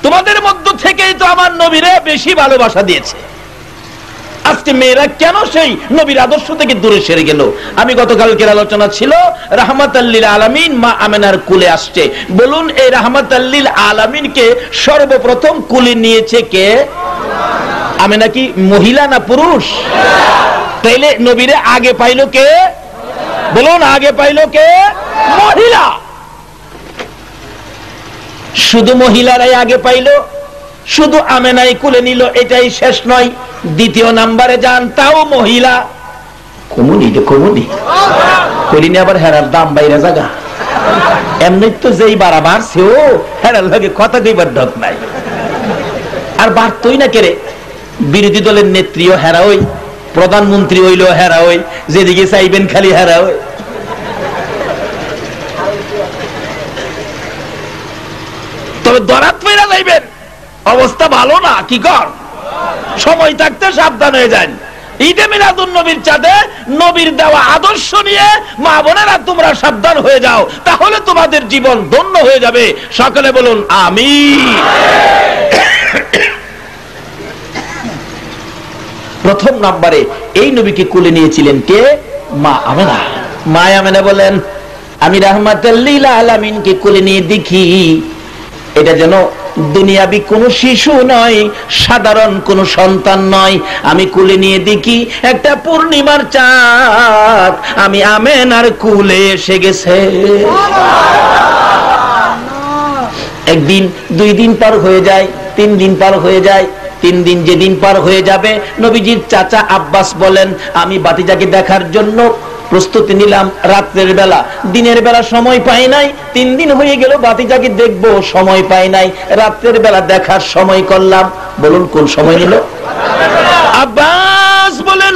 তোমাদের মধ্য থেকেই তো আমার নবীরে বেশি ভালোবাসা দিয়েছে। আজকে মেয়েরা কেন সেই নবীর আদর্শ থেকে দূরে সরে গেল? আমি গতকালকের আলোচনা ছিল রাহমাতাল লিল আলামিন মা আমেনার কুলে আসছে। বলুন, এই রাহমাতাল লিল আলামিনকে সর্বপ্রথম কুলে নিয়েছে কে? আমেনা কি মহিলা না পুরুষ? তাইলে নবীরে আগে পাইল কে? বলুন, আগে পাইল কে? মহিলা। শুধু মহিলারাই আগে পাইল, শুধু আমেনাই কুলে নিল, এটাই শেষ নয়। দ্বিতীয় নাম্বারে যান, তাও মহিলা। কমুনি করিনি আবার হেরার দাম বাইরে জায়গা। এমনি তো যেই বাড়া বাড়ছে ও হেরার লাগে কথা কইবার ঢক নাই। আর বাড়তই না কেরে, বিরোধী দলের নেত্রীও হেরা হই, প্রধানমন্ত্রী হইলেও হেরা হই, যেদিকে চাইবেন খালি হেরা হই। তবে দরাত ফেরা যাইবেন, অবস্থা ভালো না। কি কর, সময় থাকতে সাবধান হয়ে যান। ঈদে মিলাদুন নবীর চাঁদে নবীর দেওয়া আদর্শ নিয়ে মা বোনেরা তোমরা সাবধান হয়ে যাও, তাহলে তোমাদের জীবন ধন্য হয়ে যাবে। সকলে বলুন আমিন। প্রথম নম্বরে এই নবীকে কুলে নিয়েছিলেন কে? মা আমেনা। মা আমেনা বলেন, আমি রাহমাতাল লিল আলামিনকে কুলে নিয়ে দেখি এটা যেন দুনিয়াবি কোন শিশু নয়, সাধারণ কোন সন্তান নয়। আমি কুলে নিয়ে দেখি একটা পূর্ণিমার চাঁদ আমি আমেনার কুলে এসে গেছে। একদিন, 2 দিন পার হয়ে যায়, 3 দিন পার হয়ে যায়। 3 দিন যেদিন পার হয়ে যাবে, নবীজির চাচা আব্বাস বলেন, আমি বাতিজাকে দেখার জন্য প্রস্তুতি নিলাম রাত্রের বেলা। দিনের বেলা সময় পাই নাই, 3 দিন হয়ে গেল বাতিজাকে দেখবো, সময় পাই নাই। রাত্রের বেলা দেখার সময় করলাম। বলুন কোন সময় নিল? আব্বাস বলেন,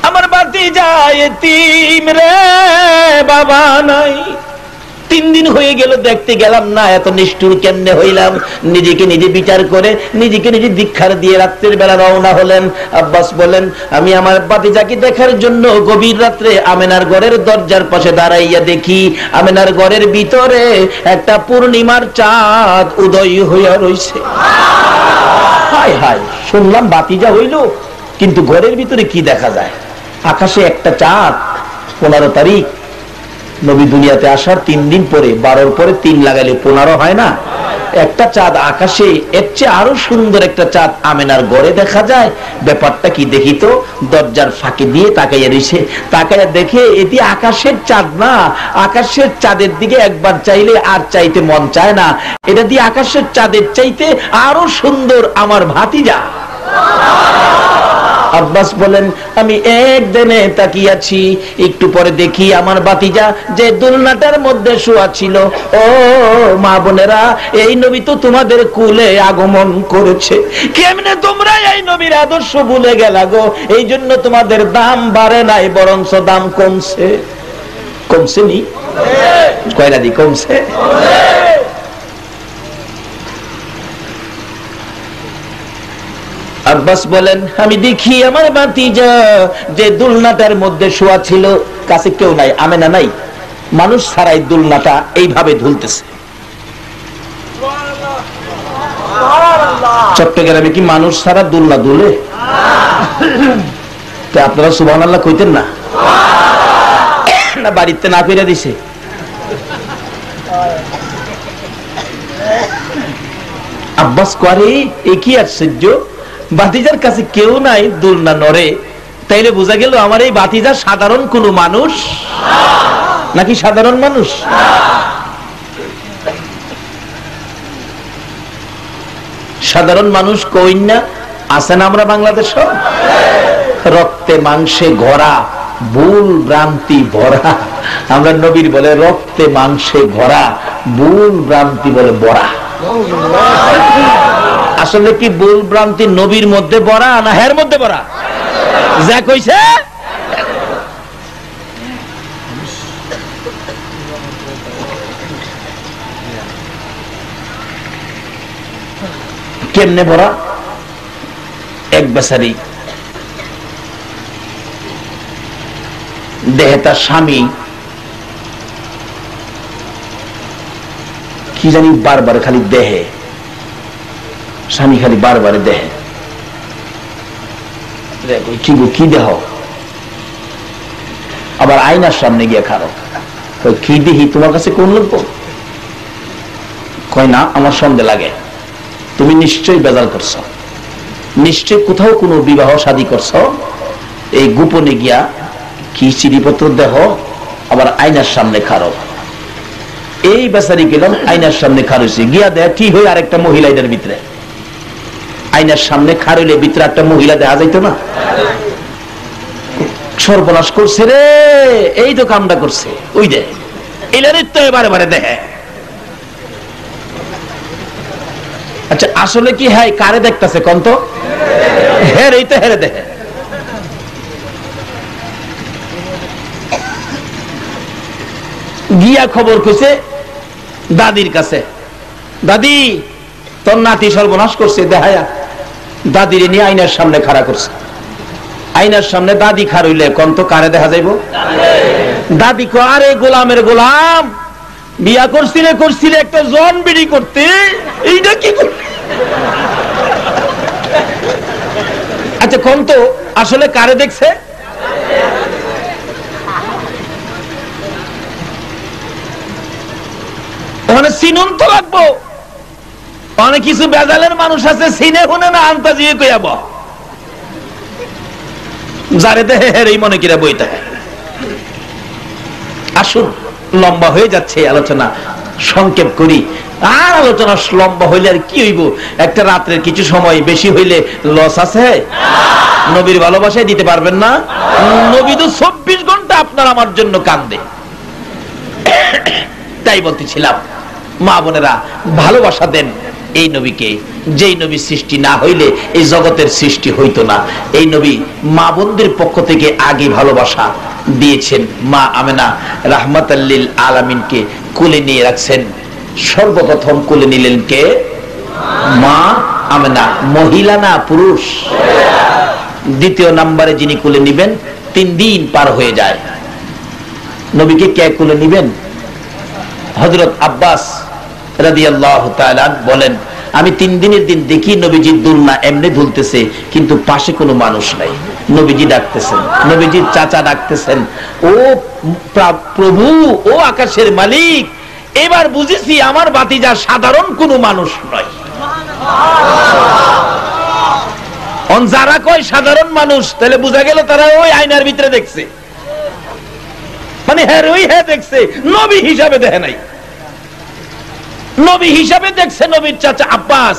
আমার বাতিজা এতিম রে, বাবা নাই। 3 দিন হয়ে গেল, দেখতে গেলাম না, এত নিষ্ঠুর কেমনে হইলাম? নিজেকে নিজে বিচার করে নিজেকে নিজে দীক্ষার দিয়ে রাত্রের বেলা রওনা হলেন। আব্বাস বলেন, আমি আমার বাতিজাকে দেখার জন্য গভীর রাত্রে আমেনার ঘরের দরজার পাশে দাঁড়াইয়া দেখি আমেনার ঘরের ভিতরে একটা পূর্ণিমার চাঁদ উদয় হইয়া রইছে। হায় হায়, শুনলাম বাতিজা হইল, কিন্তু ঘরের ভিতরে কি দেখা যায়? আকাশে একটা চাঁদ। 15 তারিখ, নবী দুনিয়াতে আসার 3 দিন পরে, 12-র পরে 3 লাগাইলে 15 হয় না? একটা চাঁদ আকাশে, এর চেয়ে আরো সুন্দর একটা চাঁদ আমেনার ঘরে দেখা যায়। ব্যাপারটা কি দেখি তো, দরজার ফাঁকে দিয়ে তাকাইয়া রইছে। তাকাইয়া দেখে এটি আকাশের চাঁদ না, আকাশের চাঁদের দিকে একবার চাইলে আর চাইতে মন চায় না। এটা দিয়ে আকাশের চাঁদের চাইতে আরো সুন্দর আমার ভাতিজা। আব্বাস বলেন, আমি একদিনে তাকিয়াছি, একটু পরে দেখি আমার বাতিজা যে দুলনাটার মধ্যে শোয়া ছিল। ও মা বোনেরা, এই নবী তো তোমাদের কুলে আগমন করেছে। কেমনে তোমরা এই নবীর আদর্শ ভুলে গেলা গো? এই জন্য তোমাদের দাম বাড়ে নাই, বরঞ্চ দাম কমছে। কমছে নি? কয়লা দি কমছে? আব্বাস বলেন, আমি দেখি আমার ভাতিজা যে দুলনাটার মধ্যে শোয়া ছিল, কাছে কেউ নাই, আমেনা নাই, মানুষ ছাড়াই দুলনাটা এইভাবে ঝুলতেছে। চট্টগ্রামে কি মানুষ ছাড়া দুলনা দুলে? আপনারা সুবহানাল্লাহ কইতেন না? না বাড়িতে না কইরা দিছে? আব্বাস করে, এ কি আশ্চর্য, বাতিজার কাছে কেউ নাই, দুলনা নড়ে। তাইলে বোঝা গেল আমার এই বাতিজা সাধারণ কোন মানুষ নাকি? সাধারণ মানুষ। সাধারণ মানুষ কই না? আছেন আমরা বাংলাদেশ, রক্তে মাংসে ঘরা, ভুল ভ্রান্তি ভরা। আমরা নবীর বলে রক্তে মাংসে ভরা, ভুল ভ্রান্তি বলে ভরা। আসলে কি ভুল ভ্রান্তি নবীর মধ্যে ভরা না হের মধ্যে ভরা? যা কইছে কেমনে ভরা? এক বেচারি দেহে তার স্বামী কি জানি বারবার খালি দেহে স্বামী খালি বারবার দেহে কি দেহ, আবার আয়নার সামনে গিয়ে খারো, কি দেখি তোমার কাছে কোন লোক? কয় না, আমার সন্দেহ লাগে, তুমি নিশ্চয়ই বেজাল করছো, নিশ্চয় কোথাও কোনো বিবাহ শাদী করছো, এই গোপনে গিয়া কি চিঠিপত্র দেহ, আবার আয়নার সামনে খারো। এই বেচারি গেলাম আয়নার সামনে খারইছে, গিয়া দেয় কি হয়ে আরেকটা মহিলা এদের ভিতরে। আয়নার সামনে খারইলে ভিতরে একটা মহিলা দেখা যাইতো না? সর্বনাশ করছে রে, এই তো কামটা করছে, ওই দে এলারে তো এবারে বারে দেখে। আচ্ছা আসলে কি হ্যাঁ কারে দেখতেছে কোন তো? হ্যাঁ এই তো হেরে দেখে। গিয়া খবর খুঁজে দাদির কাছে, দাদি তোর নাতি সর্বনাশ করছে, দেখায়া দাদিরে নিয়ে আয়নার সামনে খাড়া করছে। আয়নার সামনে দাদি খার হইলে কোন তো কারে দেখা যাইব? দাদি কো আরে গোলামের গোলাম, বিয়া করছিলে একটা জন বিড়ি করতে, এইটা কি করতে? আচ্ছা কোন তো আসলে কারে দেখছে? ওখানে চিনুন তো লাগবো, অনেক কিছু বেজালের মানুষ আছে চিনে শুনে না আন্তাজিয়ে কইয়াব, যারে দেহে হেরেই মনে কিরা বইতে। আসুন লম্বা হয়ে যাচ্ছে আলোচনা, সংক্ষেপ করি। আর আলোচনা লম্বা হইলে আর কি হইব? একটা রাত্রের কিছু সময় বেশি হইলে লস আছে? নবীর ভালোবাসায় দিতে পারবেন না? নবী তো 24 ঘন্টা আপনার আমার জন্য কান্দে। তাই বলতেছিলাম, মা বোনেরা ভালোবাসা দেন এই নবীকে, যেই নবী সৃষ্টি না হইলে এই জগতের সৃষ্টি হইতো না। এই নবী মা বোনদের পক্ষ থেকে আগে ভালোবাসা দিয়েছেন। মা আমেনা রাহমাতাল লিল আলামিনকে কোলে নিয়ে রাখছেন। সর্বপ্রথম কোলে নিলেন কে? মা আমেনা, মহিলা না পুরুষ? দ্বিতীয় নম্বরে যিনি কোলে নিবেন 3 দিন পার হয়ে যায়। নবীকে কে কোলে নিবেন? হযরত আব্বাস রাদিয়াল্লাহু তাআলা বলেন, আমি 3 দিনের দিন দেখি নবীজির দুলনা এমনি দুলতেছে, কিন্তু পাশে কোনো মানুষ নাই। নবীজি ডাকতেছেন, নবীজির চাচা ডাকতেছেন, ও প্রভু, ও আকাশের মালিক, এবার বুঝেছি আমার ভাতিজা সাধারণ কোনো মানুষ নয়। যারা কয় সাধারণ মানুষ, তাহলে বোঝা গেল তারা ওই আয়নার ভিতরে দেখছে, মানে হ্যাঁ ওই হ্যাঁ দেখছে, নবী হিসাবে দেখে নাই। নবী হিসাবে দেখছে নবীর চাচা আব্বাস।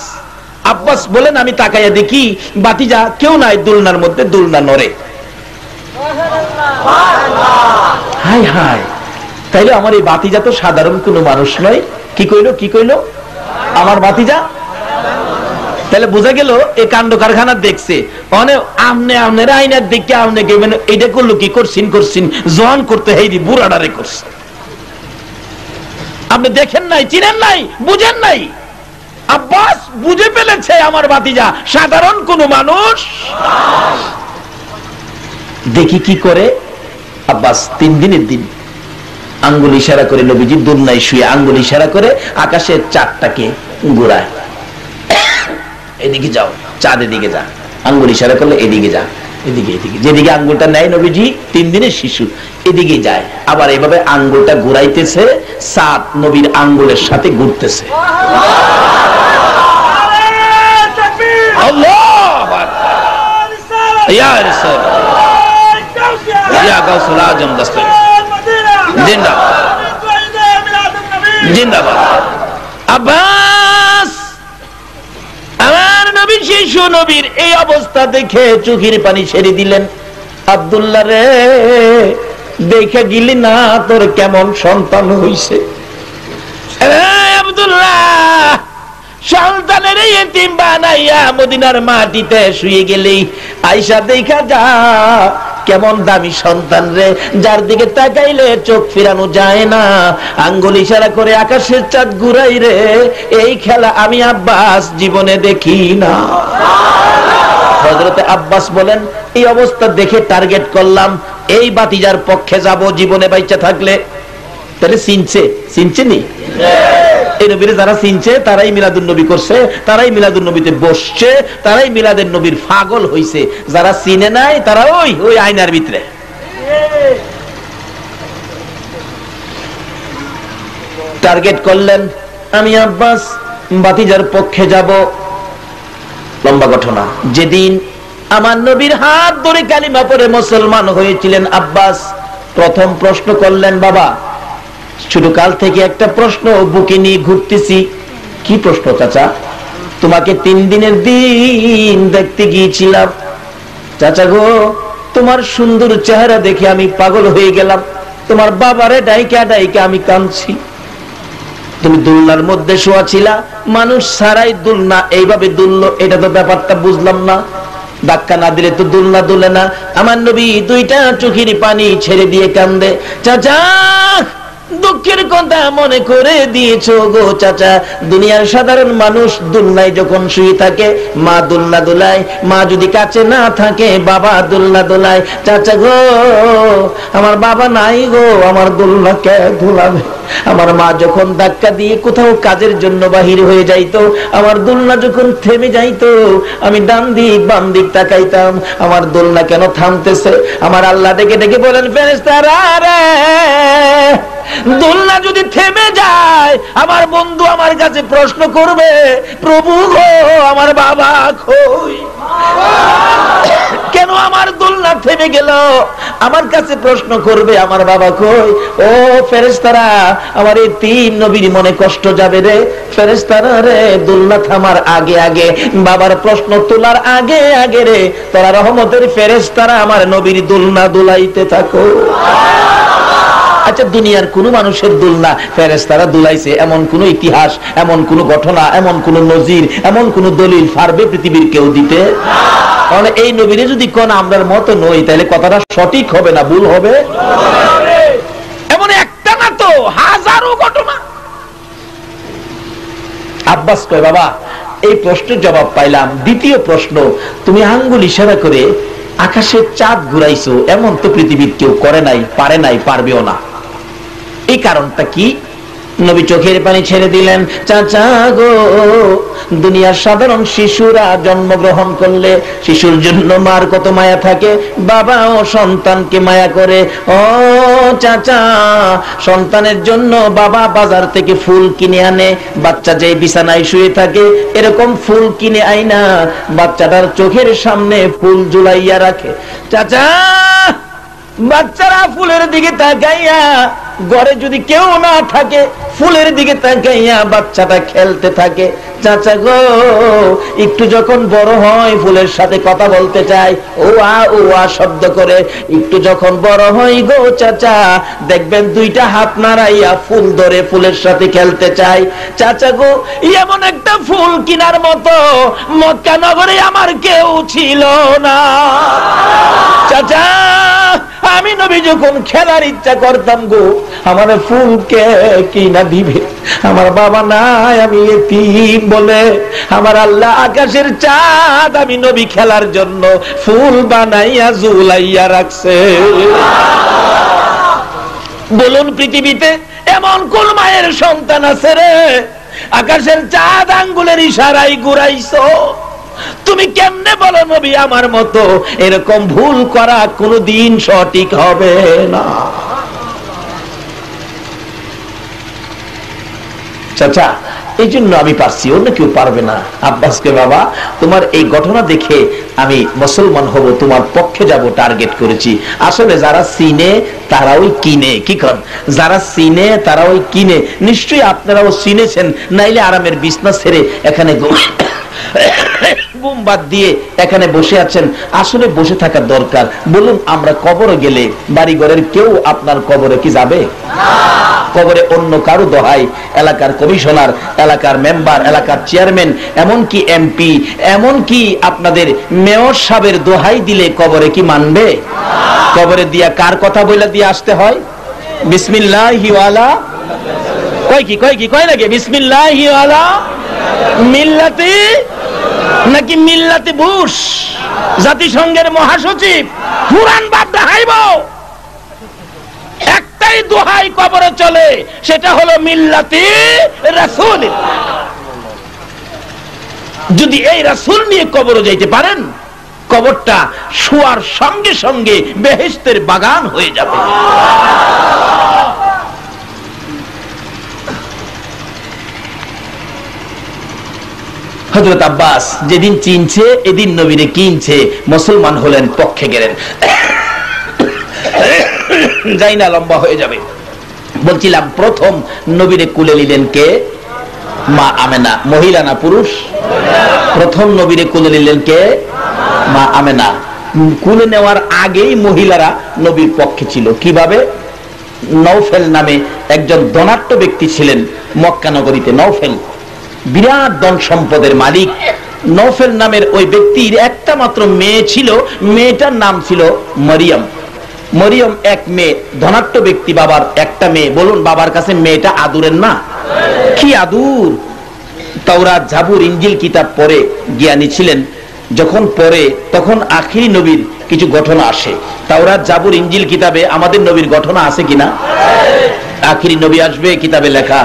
আব্বাস বলেন, আমি তাকাইয়া দেখি ভাতিজা কেউ নাই দুলনার মধ্যে, দুলনা নড়ে। হায় হায়, তাইলে আমার এই ভাতিজা তো সাধারণ কোনো মানুষ নয়। কি কইল আমার ভাতিজা? তাহলে বোঝা গেল এই কাণ্ড কারখানা দেখছে। আমনে আইনার দেখে আমনে গেবেন, এটা করলো কি? করছিন জন করতে হেইরি বুড়াডারে করছে। আপনি দেখেন নাই, চিনেন নাই, বুঝেন নাই। আব্বাস বুঝে ফেলেছে আমার ভাতিজা সাধারণ কোন মানুষ। দেখি কি করে আব্বাস। 3 দিনের দিন আঙ্গুল ইশারা করে নবীজি দুলনায় শুয়ে আঙ্গুল ইশারা করে আকাশের চাঁদটাকে ঘোরায়, এদিকে যাও, চাঁদ এদিকে যা। আঙ্গুল ইশারা করলে এদিকে যা, এদিকে, যেদিকে আঙ্গুলটা নেয় নবীজি 3 দিনের শিশু এদিকে যায়। আবার এইভাবে আঙ্গুলটা ঘুরাইতেছে, চাঁদ নবীর আঙ্গুলের সাথে ঘুরতেছে। আল্লাহু আকবার, ইয়া রাসূল, ইয়া গাউসুল আজম দস্তগীর, জিন্দাবাদ জিন্দাবাদ। আব্বাস, আমার নবী শিশু নবীর এই অবস্থা দেখে চোখের পানি ছেড়ে দিলেন। আব্দুল্লাহ রে, দেখে গিলি না তোর কেমন সন্তান হইছে? আব্দুল্লাহ, সন্তানের এতিম বানাইয়া মদিনার মাটিতে শুয়ে গেলি, আয়সা দেখা যা কেমন দামি সন্তান রে, যার দিকে তাকাইলে চোখ ফিরানো যায় না। আঙ্গুল ইশারা করে আকাশের চাঁদ ঘুরাই রে, এই খেলা আমি আব্বাস জীবনে দেখি না। হযরতে আব্বাস বলেন, এই অবস্থা দেখে টার্গেট করলাম এই ভাতিজার পক্ষে যাব জীবনে বাইচা থাকলে। তাহলে চিনছে নি? এই নবীরে যারা চিনছে তারাই মিলাদুন নবী করছে, তারাই মিলাদুন নবীতে বসছে, তারাই মিলাদের নবীর পাগল হইছে। যারা চিনে নাই তারা ওই ওই আয়নার ভিতরে। টার্গেট করলেন, আমি আব্বাস ভাতিজার পক্ষে যাব। লম্বা ঘটনা। যেদিন আমার নবীর হাত ধরে কালিমা পড়ে মুসলমান হয়েছিলেন আব্বাস, প্রথম প্রশ্ন করলেন, বাবা ছোটকাল থেকে একটা প্রশ্ন বুকে নিয়ে ঘুরতেছি। কি প্রশ্ন চাচা? তোমাকে 3 দিনের দিন দেখতে গিয়েছিলাম চাচা গো, তোমার সুন্দর চেহারা দেখে আমি পাগল হয়ে গেলাম। তোমার বাবারে ডাইকা ডাইকা আমি কাঁদছি। তুমি দুলনার মধ্যে শোয়া ছিলা, মানুষ সারাই দুলনা এইভাবে দুললো, এটা তো ব্যাপারটা বুঝলাম না। ধাক্কা না দিলে তো দুলনা দুলে না। আমার নবী 2টা চোখের পানি ছেড়ে দিয়ে কান্দে, চাচা দুঃখের কথা মনে করে দিয়েছো গো চাচা। দুনিয়ার সাধারণ মানুষ দুলনায় যখন শুয়ে থাকে, মা দুলনা দোলায়, মা যদি কাছে না থাকে বাবা দুলনা দোলায়। চাচা গো আমার বাবা নাই গো, আমার দুলনা কে দোলাবে? আমার মা যখন ধাক্কা দিয়ে কোথাও কাজের জন্য বাহির হয়ে যাইতো, আমার দোলনা যখন থেমে যাইতো, আমি ডান দিক বাম দিক তাকাইতাম, আমার দোলনা কেন থামতেছে? আমার আল্লাহ ডেকে ডেকে বলেন, ফেরেশতারা রে, দোলনা যদি থেমে যায় আমার বন্ধু আমার কাছে প্রশ্ন করবে, প্রভু গো আমার বাবা কই? কেন আমার দোলনা থেমে গেল? আমার কাছে প্রশ্ন করবে আমার বাবা কই? ও ফেরেশতারা, আমার এই 3 নবীর মনে কষ্ট যাবে রে। ফেরেশতারা রে, দোলনা থামার আগে আগে, বাবার প্রশ্ন তোলার আগে আগে রে, তোরা রহমতের ফেরেশতারা আমার নবীর দোলনা দুলাইতে থাকো। আচ্ছা, দুনিয়ার কোন মানুষের দোলনা ফেরেশতারা দুলাইছে এমন কোন ইতিহাস, এমন কোন ঘটনা, এমন কোন নজির, এমন কোন দলিল পারবে পৃথিবীর কেউ দিতে? তাহলে এই নবীরে যদি কোন আমরার মতো নই, তাহলে কথাটা সঠিক হবে না ভুল হবে? এমন একটা না তো, হাজারো ঘটনা। আব্বাস কয়, বাবা এই প্রশ্নের জবাব পাইলাম। দ্বিতীয় প্রশ্ন, তুমি আঙ্গুল ইশারা করে আকাশের চাঁদ ঘুরাইছো, এমন তো পৃথিবীর কেউ করে নাই, পারে নাই, পারবেও না। এই কারণটা কি? নবী চোখের পানি ছেড়ে দিলেন, চাচা গো দুনিয়ার সাধারণ শিশুরা জন্মগ্রহণ করলে শিশুর জন্য মার কত মায়া থাকে, বাবাও সন্তানকে মায়া করে। ও চাচা, সন্তানের জন্য বাবা বাজার থেকে ফুল কিনে আনে, বাচ্চা যেই বিছানায় শুয়ে থাকে এরকম ফুল কিনে আইনা বাচ্চাটার চোখের সামনে ফুল ঝুলাইয়া রাখে। চাচা, বাচ্চারা ফুলের দিকে তাকাইয়া, ঘরে যদি কেউ না থাকে ফুলের দিকে তাকাইয়া বাচ্চাটা খেলতে থাকে। চাচা গো একটু যখন বড় হয় ফুলের সাথে কথা বলতে চায়, ও আ শব্দ করে। একটু যখন বড় হয় গো চাচা, দেখবেন 2টা হাত নাড়াইয়া ফুল ধরে ফুলের সাথে খেলতে চায়। চাচা গো এমন একটা ফুল কিনার মতো মক্কা নগরে আমার কেউ ছিল না। চাচা, আমি নবী যখন খেলার ইচ্ছা করতাম গো, আমার ফুলকে কিনা দিবে? আমার বাবা নাই, আমি এতিম বলে আমার আল্লাহ আকাশের চাঁদ আমি নবী খেলার জন্য ফুল বানাইয়া ঝুলাইয়া রাখছে। বলুন পৃথিবীতে এমন কোন মায়ের সন্তান আছে রে, আকাশের চাঁদ আঙ্গুলের ইশারায় ঘুরাইছো? তুমি কেমনে বলো নবী আমার মতো? এরকম ভুল করা কোনদিন সঠিক হবে না। চাচা এই জন্য আমি পারছি, অন্য কেউ পারবে না। আব্বাসকে, বাবা তোমার এই ঘটনা দেখে আমি মুসলমান হব, তোমার পক্ষে যাব টার্গেট করেছি। আসলে যারা চিনে তারাও কিনে, কি কর, যারা চিনে তারাও কিনে। নিশ্চয়ই আপনারাও চিনেছেন, নাইলে আরামের বিছনা ছেড়ে এখানে ঘুম বাদ দিয়ে এখানে বসে আছেন। আসলে বসে থাকার দরকার। বলুন, আমরা কবরে গেলে বাড়ি ঘরের কেউ আপনার কবরে কি যাবে? কবরে অন্য কারো দোহাই, এলাকার কমিশনার, এলাকার মেম্বার, এলাকার চেয়ারম্যান, এমনকি এমপি, এমনকি আপনাদের মেয়র সাহেবের দোহাই দিলে কবরে কি মানবে? কবরে দিয়া কার কথা বলে দিয়ে আসতে হয়? বিসমিল্লাহি ওয়ালা কয় নাকি? বিসমিল্লাহি ওয়ালা মিল্লাতি, নাকি মিল্লাতি বুশ, জাতিসংঘের মহাসচিব, কুরআন বাপ দেখাইব। একটা একটাই দোহাই কবরে চলে, সেটা হলো মিল্লাতি রাসূলিল্লাহ। যদি এই রাসূল নিয়ে কবরে যাইতে পারেন, কবরটা শোয়ার সঙ্গে সঙ্গে বেহেশতের বাগান হয়ে যাবে। হযরত আব্বাস যেদিন চিনছে, এদিন নবীরে কিনছে, মুসলমান হলেন, পক্ষে গেলেন। যাই না, লম্বা হয়ে যাবে। বলছিলাম প্রথম নবীরে কুলে নিলেন কে? মা আমেনা। মহিলা না পুরুষ? প্রথম নবীরে কুলে নিলেন কে? মা আমেনা। কুলে নেওয়ার আগেই মহিলারা নবীর পক্ষে ছিল। কিভাবে? নওফেল নামে একজন ধনাঢ্য ব্যক্তি ছিলেন মক্কা নগরীতে। নওফেল বিরাট ধন সম্পদের মালিক। নওফেল নামের ওই ব্যক্তির একটা মাত্র মেয়ে ছিল, মেয়েটার নাম ছিল মরিয়ম। মরিয়ম এক মেয়ে, ধনাঢ্য ব্যক্তি, বাবার একটা মেয়ে। বলুন, বাবার কাছে মেয়েটা আদুরের না? কি আদুর! তাওরাত, জাবুর, ইনজিল কিতাব পড়ে জ্ঞানী ছিলেন। যখন পড়ে তখন আখিরি নবীর কিছু ঘটনা আসে। তাওরাত, জাবুর, ইনজিল কিতাবে আমাদের নবীর ঘটনা আছে কিনা? আখিরি নবী আসবে, কিতাবে লেখা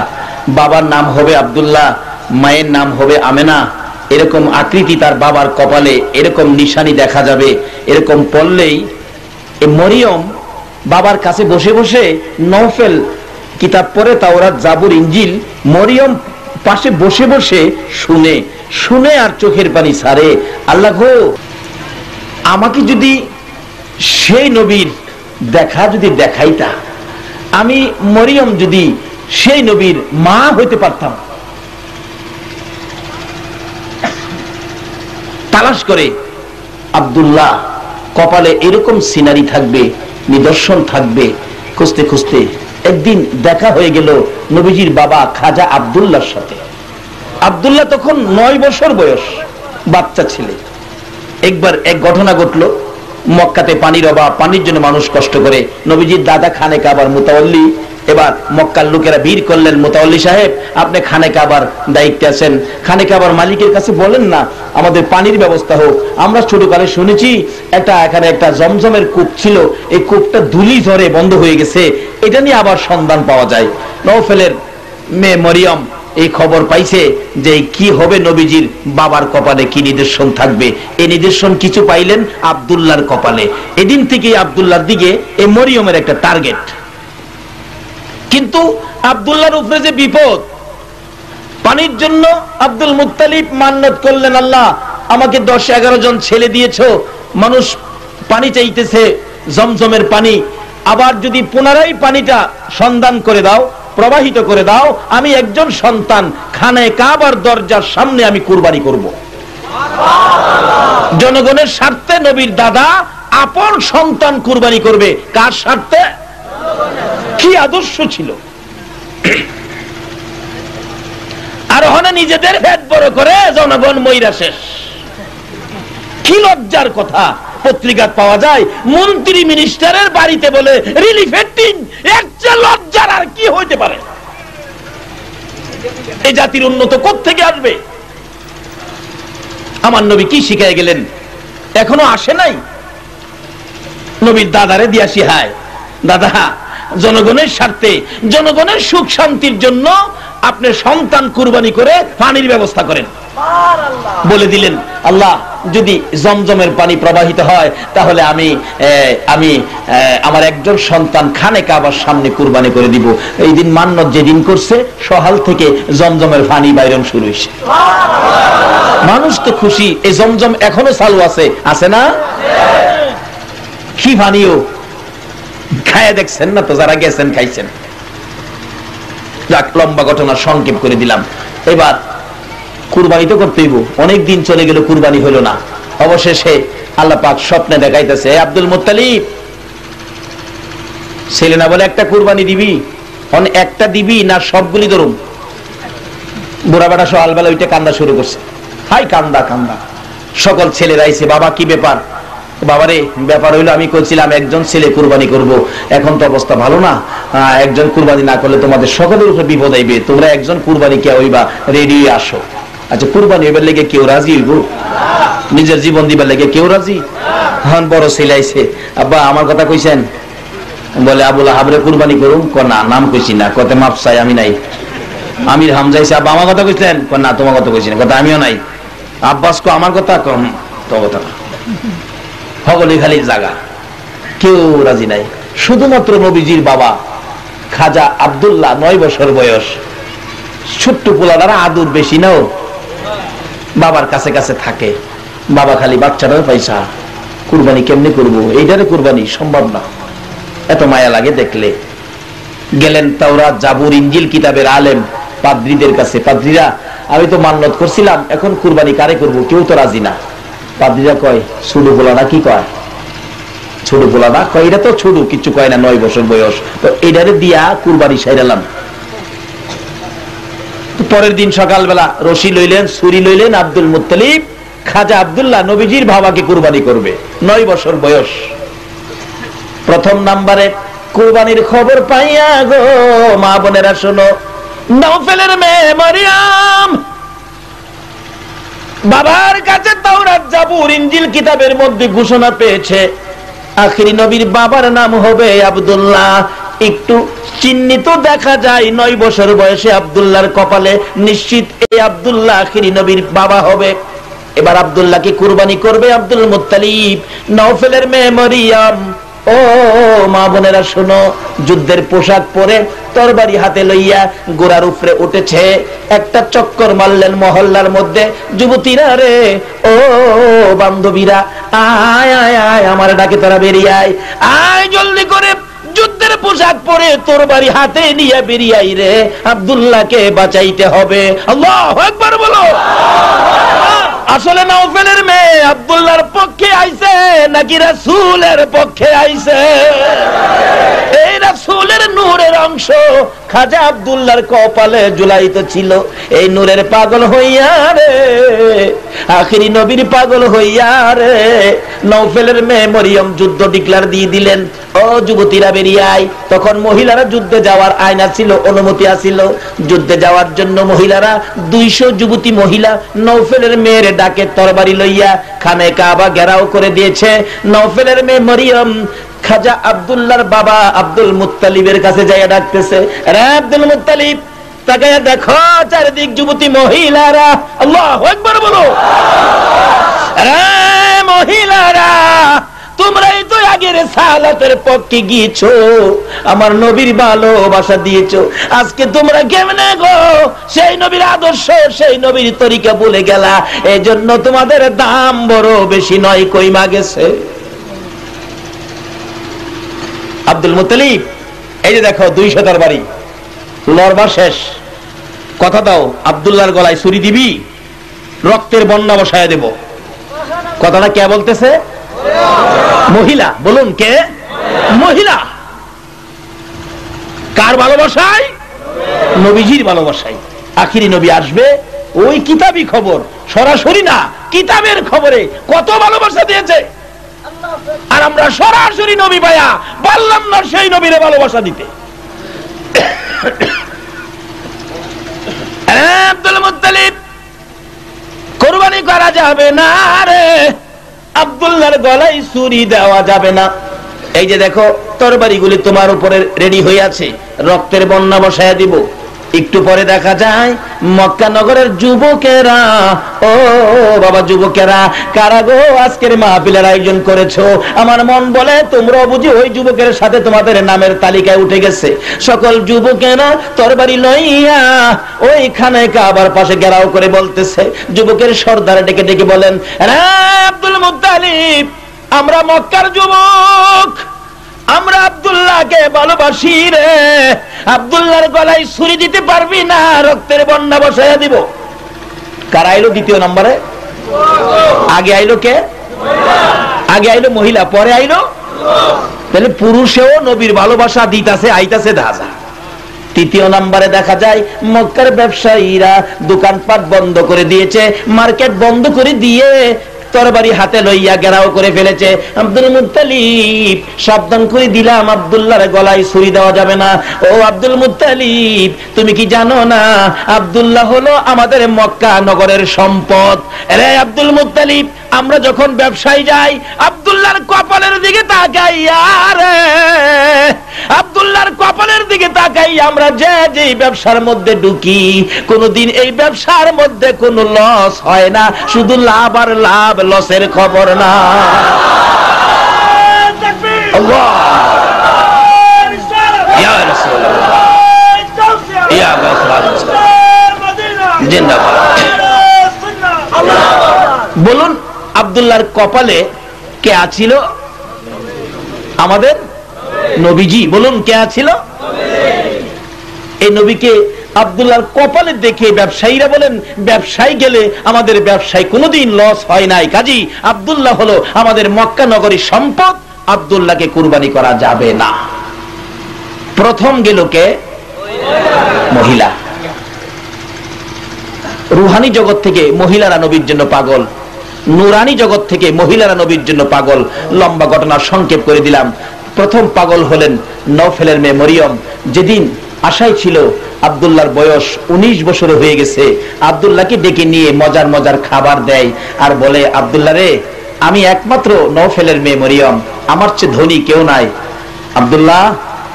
বাবার নাম হবে আব্দুল্লাহ, মায়ের নাম হবে আমেনা। এরকম আকৃতি তার বাবার কপালে, এরকম নিশানি দেখা যাবে। এরকম পড়লেই মরিয়ম বাবার কাছে বসে বসে নওফেল কিতাব পড়ে, তাওরাত, জাবুর, ইনজিল, মরিয়ম পাশে বসে বসে শুনে শুনে আর চোখের পানি ছাড়ে। আল্লাহ গো, আমাকে যদি সেই নবীর দেখা যদি দেখাইতা, আমি মরিয়ম যদি সেই নবীর মা হইতে পারতাম। তালাশ করে আব্দুল্লাহ কপালে এরকম সিনারি থাকবে, নিদর্শন থাকবে। খুঁজতে খুঁজতে একদিন দেখা হয়ে গেল নবীজির বাবা খাজা আব্দুল্লাহর সাথে। আব্দুল্লাহ তখন 9 বছর বয়স, বাচ্চা ছেলে। একবার এক ঘটনা ঘটলো, মক্কাতে পানির অভাব, পানির জন্য মানুষ কষ্ট করে। নবীজির দাদা খানে কাবার মুতাওয়াল্লি। এবার মক্কার লোকেরা ভিড় করলেন, মুতাওয়াল্লি সাহেব আপনি খানে কাবার দায়িত্বে আছেন, খানে কাবার মালিকের কাছে বলেন না আমাদের পানির ব্যবস্থা হোক। আমরা ছোটকালে শুনেছি এখানে একটা জমজমের কূপ ছিল, এই কূপটা ধুলি ঝড়ে বন্ধ হয়ে গেছে, এটা নিয়ে আবার সন্ধান পাওয়া যায়। নওফেলের মেয়ে মরিয়ম এই খবর পাইছে যে কি হবে, নবীজির বাবার কপালে কি নিদর্শন থাকবে। এই নিদর্শন কিছু পাইলেন আব্দুল্লাহর কপালে। এদিন থেকে আব্দুল্লাহর দিকে এই মরিয়মের একটা টার্গেট। কিন্তু আব্দুল্লাহর উপরে যে বিপদ, পানির জন্য আব্দুল মুত্তালিব মান্নত করলেন, আল্লাহ আমাকে 10-11 জন ছেলে দিয়েছো, মানুষ পানি চাইতেছে, জমজমের পানি, আবার যদি পুনরায় পানিটা সন্ধান করে দাও, প্রবাহিত করে দাও, আমি একজন সন্তান খানে কাবার দরজার সামনে আমি কুরবানি করব। জনগণের স্বার্থে নবীর দাদা আপন সন্তান কুরবানি করবে। কার স্বার্থে? কি আদর্শ ছিল! আর ওখানে নিজেদের পেট বড় করে জনগণ মইরা শেষ। কি লজ্জার কথা! পত্রিকা পাওয়া যায় মন্ত্রী মিনিস্টারের বাড়িতে বলে রিলিফের টিম। এর চেয়ে লজ্জার আর কি হইতে পারে? এই জাতির উন্নত কোত্থেকে আসবে? আমার নবী কি শিখায় গেলেন? এখনো আসে নাই। নবীর দাদারে দিয়া শিখায়, দাদা জনগণের স্বার্থে, জনগণের সুখ শান্তির জন্য আপনি সন্তান কুরবানি করে পানির ব্যবস্থা করেন। বলে দিলেন, আল্লাহ যদি জমজমের পানি প্রবাহিত হয় তাহলে আমি আমার একজন সন্তান খানে কাবার সামনে কুরবানি করে দিব। এই দিন মান্নত যেদিন করছে, সহাল থেকে জমজমের পানি বাইরন শুরু হয়েছে। মানুষ তো খুশি। এই জমজম এখনো চালু আছে, আছে না? কি পানিও খায় দেখছেন না তো, যারা গেছেন খাইছেন। লম্বা ঘটনা সংক্ষেপ করে দিলাম। এবার কুরবানি তো করতে হইব। অনেক দিন চলে গেল, কুরবানি হলো না। অবশেষে আল্লাহ পাক স্বপ্নে দেখাইতেছে, আব্দুল মুত্তালিব ছেলে না বলে একটা কুরবানি দিবি, একটা দিবি না সবগুলি ধরুম? বুড়া বেটা সকালবেলা ওইটা কান্দা শুরু করছে। হাই কান্দা কান্দা। সকল ছেলেরা আইছে, বাবা কি ব্যাপার? বাবারে ব্যাপার হইলো আমি বলছিলাম একজন ছেলে কুরবানি করব, এখন তো অবস্থা ভালো না, একজন কুরবানি না করলে তোমাদের সকলের উপরে বিপদ আইবে, তোমরা একজন কুরবানি কে হইবা, রেডি আসো। আচ্ছা কুরবানি হইবার লেগে কেউ রাজি হইব? নিজের জীবন দিবার লেগে কেউ রাজি? হন বড় ছেলে আইছে, আব্বা আমার কথা কইছেন? বলে আবুল আহাবরে কুরবানি করুম, না নাম কইছি না, কত মাপ চাই আমি নাই। আমির হামজাইছে আব্বা আমার কথা কইছেন, না তোমার কথা কইছি না, কথা আমিও নাই। আব্বাস কো আমার কথা কম, তো কথা না, হগলি খালি জায়গা, কেউ রাজি নাই। শুধুমাত্র নবীজির বাবা খাজা আব্দুল্লাহ 9 বছর বয়স, ছোট্ট পোলাদারা আদর বেশি নাও, বাবার কাছে কাছে থাকে। বাবা খালি বাচ্চাটার পয়সা কুরবানি কেমনি করবো, এইটারে কুরবানি সম্ভব না, এত মায়া লাগে দেখলে। গেলেন তাওরাত জাবুর ইনজিল কিতাবের আলেম পাদ্রীদের কাছে, পাদ্রীরা আমি তো মান্নত করছিলাম, এখন কুরবানি কারে করব, কেউ তো রাজি না। পাদ্রীরা কয় ছোট পোলাটা, কি কয় ছোট পোলাটা, কয় এটা তো ছোট, কিছু কয় না, 9 বছর বয়স, তো এটারে দিয়া কুরবানি সাইরালাম। পরের দিন সকালবেলা রশি লইলেন, ছুরি লইলেন, আব্দুল মুত্তালিব খাজা আব্দুল্লাহ নবীজির বাবাকে কুরবানি করবে, 9 বছর বয়স। প্রথম নাম্বারে কুরবানির খবর পাইয়া গো মা বোনেরা শোনো, নওফেলের মেয়ে মারিয়াম বাবার কাছে তাওরাত জাবুর ইনজিল কিতাবের মধ্যে ঘোষণা পেয়েছে আখিরি নবীর বাবার নাম হবে আব্দুল্লাহ। একটু চিহ্নিত দেখা যায় 9 বছর বয়সে আব্দুল্লাহর কপালে, নিশ্চিত এই আব্দুল্লাহ আখিরি নবীর বাবা হবে। এবার আব্দুল্লাহকে কুরবানি করবে আব্দুল মুত্তালিব। নওফেলের মেয়ে মারিয়াম, ও মা বোনেরা শোনো, যুদ্ধের পোশাক পরে তরবারি হাতে লইয়া গোড়ার উপরে উঠেছে, একটা চক্কর মারলেন মহল্লার মধ্যে, যুবতীরা রে, ও বান্ধবীরা, আয় আয় আয়, আমার ডাকে তারা বেরিয়ে আয়, আয় জলদি করে, যুদ্ধের পোশাক পরে তরবারি হাতে নিয়ে বেরিয়ে আই রে, আব্দুল্লাহকে বাঁচাইতে হবে। আল্লাহু আকবার বলো। আসলে নওফেলের মেয়ে আব্দুল্লাহর পক্ষে আইছে নাকি রাসূলের পক্ষে আইছে? এই রাসূলের নূরের অংশ খাজা আব্দুল্লাহর কপালে ঝুলাইত ছিল। এই নূরের পাগল হইয়া রে, আখিরি নবীর পাগল হইয়া রে, নওফেলের মেয়ে মরিয়ম যুদ্ধ ডিক্লার দিয়ে দিলেন, ও যুবতীরা বেরিয়ে আয়। তখন মহিলারা যুদ্ধে যাওয়ার আইন ছিল, অনুমতি আছিল, যুদ্ধে যাওয়ার জন্য মহিলারা 200 যুবতী মহিলা নওফেলের মেয়ের ডাকে তরবারি লইয়া খানে কাবা ঘেরাও করে দিয়েছে। নওফেলের মেয়ে মরিয়ম খাজা আব্দুল্লাহর বাবা আব্দুল মুত্তালিবের কাছে যাইয়া ডাকতেছে, রে আব্দুল মুত্তালিব, তাকায়া দেখো চারিদিক যুবতী মহিলারা, আল্লাহু আকবার বলো। রে মহিলারা, তোমরাই তো আগের সালাতের পক্ষে গিয়েছো, আমার নবীর ভালোবাসা দিয়েছো, আজকে তোমরা কেমনে গো সেই নবীর আদর্শ, সেই নবীর তরিকা ভুলে গেলা, এই জন্য তোমাদের দাম বড় বেশি নয়, কইমা গেছে। আব্দুল মুত্তালিব, এই যে দেখো 200 তরবারি, লড়বা শেষ, কথা দাও আব্দুল্লাহর গলায় ছুরি দিবি, রক্তের বন্যা বসায় দেব। কথাটা কে বলতেছে? মহিলা। বলুন কে? মহিলা। কার ভালোবাসায়? নবীজির ভালোবাসায়। আখিরি নবী আসবে, ওই কিতাবি খবর, সরাসরি না, কিতাবের খবরে কত ভালোবাসা দিয়েছে, আর আমরা সরাসরি নবী ভাইয়া বললাম না সেই নবীরে ভালোবাসা দিতে। আব্দুল মুত্তালিব, কুরবানি করা যাবে না রে, আব্দুল্লাহর গলায় ছুরি দেওয়া যাবে না। এই যে দেখো তরবারিগুলি তোমার উপরে রেডি হয়ে আছে, রক্তের বন্যা বসায় দিব। একটু পরে দেখা যায় মক্কা নগরের যুবকেরা, ও বাবা যুবকেরা, কারা গো আজকের মাহফিলের আয়োজন করেছো? আমার মন বলে তোমরা বুঝি ওই যুবকের সাথে তোমাদের নামের তালিকায় উঠে গেছে। সকল যুবকেরা তরবারি লইয়া ওইখানে কাবার পাশে ঘেরাও করে বলতেছে, যুবকের সর্দার ডেকে ডেকে বলেন, আব্দুল মুত্তালিব, আমরা মক্কার যুবক, আমরা আব্দুল্লাহকে ভালোবাসি রে, আব্দুল্লাহর গলায় ছুরি দিতে পারবি না, রক্তের বন্যা বসাইয়া দিব। কারা আইলো দ্বিতীয় নম্বরে? আগে আইলো কে? আগে আইলো মহিলা, পরে আইলো। তাহলে পুরুষেও নবীর ভালোবাসা দিতাছে, আইতাছে ধাজা। তৃতীয় নম্বরে দেখা যায় মক্কার ব্যবসায়ীরা দোকানপাট বন্ধ করে দিয়েছে, মার্কেট বন্ধ করে দিয়ে তরবারি হাতে লইয়া ঘেরাও করে ফেলেছে। আব্দুল মুত্তালিব সাবধান করে দিলাম, আব্দুল্লাহর গলায় ছুরি দেওয়া যাবে না। ও আব্দুল মুত্তালিব, তুমি কি জানো না আব্দুল্লাহ হলো আমাদের মক্কা নগরের সম্পদ? আরে আব্দুল মুত্তালিব, আমরা যখন ব্যবসায় যাই আব্দুল্লাহর কপালের দিকে তাকাই, আরে আব্দুল্লাহর কপালের দিকে তাকাই, আমরা যে ব্যবসার মধ্যে ঢুকি কোনদিন এই ব্যবসার মধ্যে কোনো লস হয় না, শুধু লাভ আর লাভ, লসের খবর না। আল্লাহ ইয়া রাসূলুল্লাহ ইয়া গাফার জিন্দাবাদ। বলুন আব্দুল্লাহর কপালে কে আছিল? আমাদের নবীজি। বলুন কে আছিল? এই নবীকে আব্দুল্লাহর কপালে দেখে ব্যবসায়ীরা বলেন, ব্যবসায় গেলে আমাদের ব্যবসায় কোনোদিন লস হয় নাই, কাজী আব্দুল্লাহ হলো আমাদের মক্কা নগরীর সম্পদ, আব্দুল্লাহকে কুরবানি করা যাবে না। প্রথম গেল কে? মহিলা। রুহানি জগৎ থেকে মহিলারা নবীর জন্য পাগল, নুরানি জগৎ থেকে মহিলারা নবীর জন্য পাগল। লম্বা ঘটনা সংক্ষেপ করে দিলাম। প্রথম পাগল হলেন নওফেলের মেয়ে মরিয়ম। যেদিন আশায় ছিল আব্দুল্লাহর বয়স 19 বছর হয়ে গেছে, আব্দুল্লাহকে ডেকে নিয়ে মজার মজার খাবার দেয় আর বলে, আব্দুল্লাহ রে, আমি একমাত্র নওফেলের মেয়ে মরিয়ম, আমার চেয়ে ধনী কেউ নাই। আব্দুল্লাহ,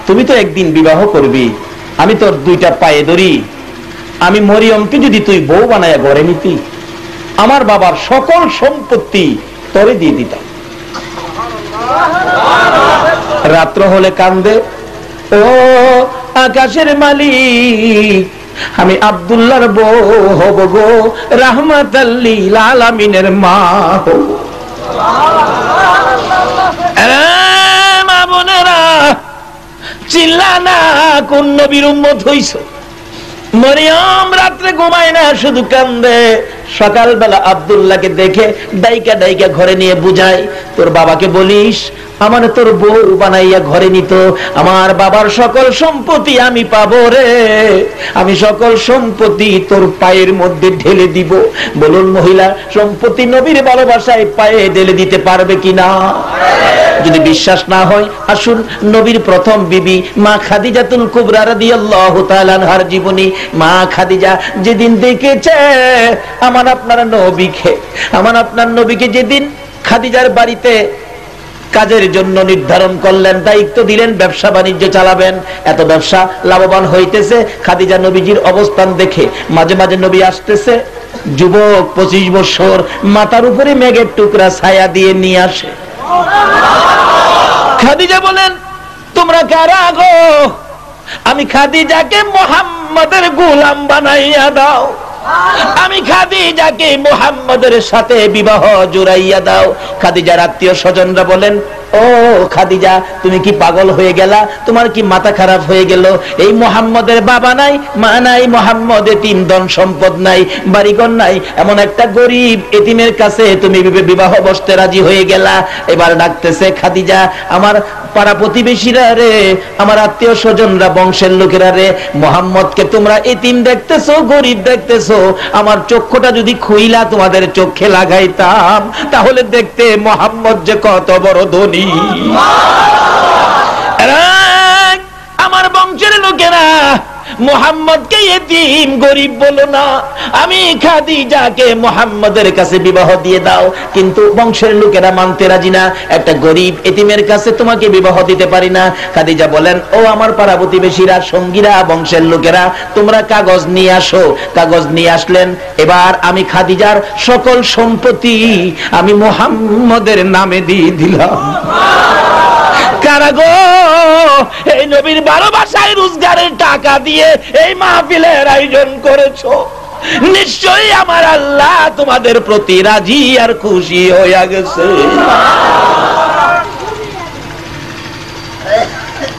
তুমি তো একদিন বিবাহ করবি, আমি তোর দুইটা পায়ে ধরি, আমি মরিয়মকে যদি তুই বউ বানায় ঘরে নিতি, আমার বাবার সকল সম্পত্তি তোরে দিয়ে দিতাম। রাত্র হলে কান্দে, ও আকাশের মালিক, আমি আব্দুল্লাহর বউ হব গো, রাহমাতাল লিল আলামিনের মা হব। মা বোনেরা চিল্লা না, কোন নবীর উম্মত হইছো? মরিয়ম রাত্রে ঘুমায় না, শুধু কান্দে। সকালবেলা আব্দুল্লাহকে দেখে ডাইকা ডাইকা ঘরে নিয়ে বুঝায়, তোর বাবাকে বলিস আমার তোর বউ বানাইয়া ঘরে নিত, আমার বাবার সকল সম্পত্তি আমি পাবো রে, আমি সকল সম্পত্তি তোর পায়ের মধ্যে ঢেলে দিব। বলুন মহিলা সম্পত্তি নবীর ভালোবাসায় পায়ে ঢেলে দিতে পারবে কিনা? যদি বিশ্বাস না হয় আসুন নবীর প্রথম বিবি মা খাদিজাতুল কুবরা রাদিয়াল্লাহু তাআলা আনহার জীবনী। মা খাদিজা যেদিন দেখেছে আমার আপনার নবীকে যেদিন খাদিজার বাড়িতে কাজের জন্য নির্ধারণ করলেন, দায়িত্ব দিলেন, ব্যবসা বাণিজ্য চালাবেন, এত ব্যবসা লাভবান হইতেছে। খাদিজা নবীজির অবস্থান দেখে মাঝে মাঝে নবী আসতেছে, যুবক 25 বছর, মাথার উপরে মেঘের টুকরা ছায়া দিয়ে নিয়ে আসে। খাদিজা বলেন, তোমরা কারা গো? আমি খাদিজাকে মুহাম্মাদের গোলাম বানাইয়া দাও, আমি খাদিজাকে মুহাম্মাদের সাথে বিবাহ জুড়াইয়া দাও। খাদিজার আত্মীয় স্বজনরা বলেন, ও খাদিজা, তুমি কি পাগল হয়ে গেলা? তোমার কি মাথা খারাপ হয়ে গেল? এই মুহাম্মাদের বাবা নাই, মা নাই, মুহাম্মদ এতিম, ধন সম্পদ নাই, বাড়িঘর নাই, এমন একটা গরিব এতিমের কাছে তুমি বিবাহ বসতে রাজি হয়ে গেলা। এবার ডাকতেছে, খাদিজা, আমার পাড়া প্রতিবেশীরা রে, আমার আত্মীয় স্বজনরা, বংশের লোকেরা রে, মুহাম্মদকে তোমরা এতিম দেখতেছো, গরিব দেখতেছো, আমার চক্ষুটা যদি খুইলা তোমাদের চোখে লাগাইতাম তাহলে দেখতে মুহাম্মদ যে কত বড় ধনী। আমার বংশের লোকেরা মুহাম্মদকে এতিম গরিব বলো না, আমি খাদিজাকে মুহাম্মদের কাছে বিবাহ দিয়ে দাও। কিন্তু বংশের লোকেরা মানতে রাজি না, একটা গরিব এতিমের কাছে তোমাকে বিবাহ দিতে পারি না। খাদিজা বলেন, ও আমার পাড়া প্রতিবেশীরা, সঙ্গীরা, বংশের লোকেরা, তোমরা কাগজ নিয়ে আসো। কাগজ নিয়ে আসলেন। এবার আমি খাদিজার সকল সম্পত্তি আমি মুহাম্মদের নামে দিয়ে দিলাম। কারাগো, এই নবীর ভালোবাসায় রোজগারের টাকা দিয়ে এই মাহফিলের আয়োজন করেছো, নিশ্চয়ই আমার আল্লাহ তোমাদের প্রতি রাজি আর খুশি হয়ে গেছে।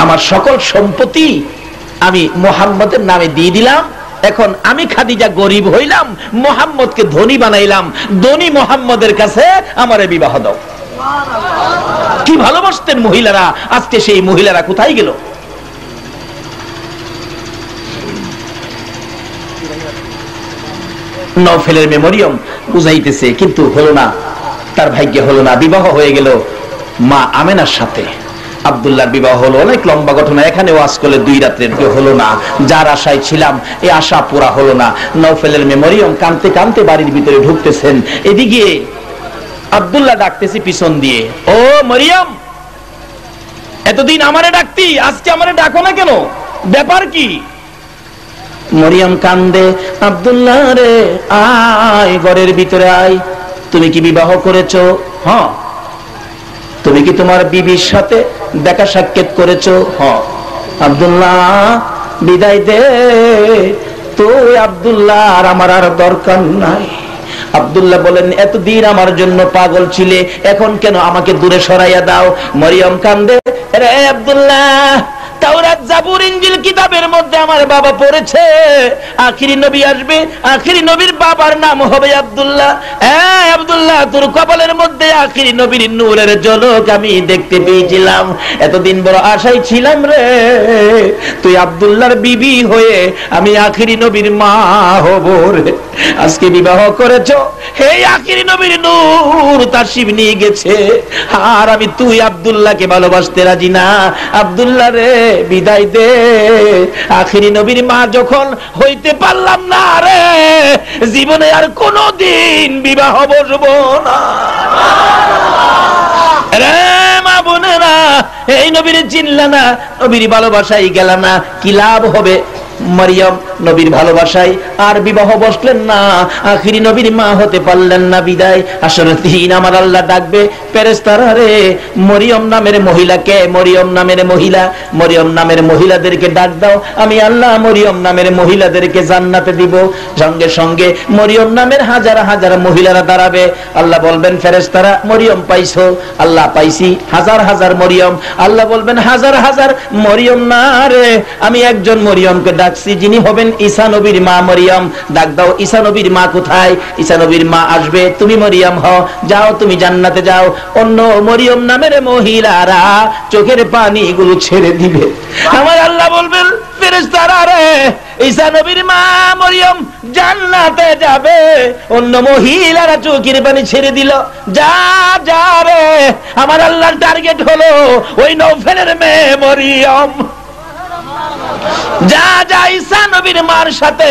আমার সকল সম্পত্তি আমি মুহাম্মদের নামে দিয়ে দিলাম। এখন আমি খাদিজা গরিব হইলাম, মুহাম্মদকে ধনী বানাইলাম, ধনী মুহাম্মদের কাছে আমারে বিবাহ দাও। কি ভালোবাসতেন মহিলারা, আজকে সেই মহিলারা কোথায় গেল? নওফেলের মেয়ে মরিয়ম বুঝাইতেছে, কিন্তু হলো না। তার ভাগ্যে হলো না, বিবাহ হয়ে গেল মা আমেনার সাথে। আব্দুল্লাহর বিবাহ হলো, অনেক লম্বা ঘটনা, এখানে ওয়াজ করলে 2 রাত্রের হলো না। যার আশায় ছিলাম এই আশা পুরা হলো না। নওফেলের মেয়ে মরিয়ম কাঁদতে কাঁদতে বাড়ির ভিতরে ঢুকতেছেন, এদিকে আব্দুল্লাহ ডাকতেছি পিছন দিয়ে, ও মরিয়ম, এতদিন আমারে ডাকতি, আজকে আমারে ডাকো না কেন, ব্যাপার কি? মরিয়ম কান্দে, আব্দুল্লাহ রে আয় ঘরের ভিতরে আয়, তুমি কি বিবাহ করেছো? হ্যাঁ। তুমি কি তোমার বিবির সাথে দেখা সাক্ষাৎ করেছো? হ্যাঁ। আব্দুল্লাহ বিদায় দে, তুই আব্দুল্লাহ আর আমার আর দরকার নাই। আব্দুল্লাহ বলেন, এতদিন আমার জন্য পাগল ছিলে, এখন কেন আমাকে দূরে সরাইয়া দাও? মরিয়ম কান্দে, রে আব্দুল্লাহ, তাওরাত জাবুর ইনজিল কিতাবের মধ্যে আমার বাবা পড়েছে আখিরি নবী আসবে, আখিরি নবীর বাবার নাম হবে আব্দুল্লাহ। আব্দুল্লাহ, তোর কপালের মধ্যে আখিরি নবীর নূরের ঝলক আমি দেখতে পেয়েছিলাম, এতদিন বড় আশায় ছিলাম রে, তুই আব্দুল্লাহর বিবি হয়ে আমি আখিরি নবীর মা হব রে। আজকে বিবাহ করেছো, হে আখিরি নবীর নূর তাশরিফ নিয়ে গেছে, আর আমি তুই আব্দুল্লাহকে ভালোবাসতে রাজি না। আব্দুল্লাহ রে বিদায় দে, আখিরি নবীর মা যখন হইতে পারলাম না রে, জীবনে আর কোনদিন বিবাহ বসবো না রে। মা বোনেরা, এই নবীর চিনলা না, নবীর ভালোবাসায় গেল না, কি লাভ হবে? মরিয়ম নবীর ভালোবাসায় আর বিবাহ বসলেন না, আখিরি নবীর মা হতে পারলেন না, বিদায়। আসরের দিন আমার আল্লাহ ডাকবে, ফেরেশতারা রে, মরিয়ম নামের মহিলাকে, মরিয়ম নামের মহিলা, মরিয়ম নামের মহিলাদেরকে ডাক দাও, আমি আল্লাহ মরিয়ম নামের মহিলাদেরকে জান্নাতে দিব। সঙ্গে সঙ্গে মরিয়ম নামের হাজার হাজার মহিলারা দাঁড়াবে, আল্লাহ বলবেন, ফেরেশতারা মরিয়ম পাইছো? আল্লাহ পাইছি, হাজার হাজার মরিয়ম। আল্লাহ বলবেন, হাজার হাজার মরিয়ম না রে, আমি একজন মরিয়মকে ডাকছি, যিনি হবেন ঈসা নবীর মা মরিয়ম। ডাক দাও, ঈসা নবীর মা কোথায়? ঈসা নবীর মা আসবে, তুমি মরিয়ম হও, যাও তুমি জান্নাতে যাও। অন্য মরিয়ম নামের মহিলারা চোখের পানিগুলো ছেড়ে দিবে। আমার আল্লাহ বলবেন, ফেরেশতারা রে, ঈসা নবীর মা মরিয়ম জান্নাতে যাবে, অন্য মহিলারা চোখের পানি ছেড়ে দিল, যা যা রে। আমার আল্লাহর টার্গেট হলো ওই নওফেলের মেয়ে মরিয়ম। যা যা, ঈসা নবীর মার সাথে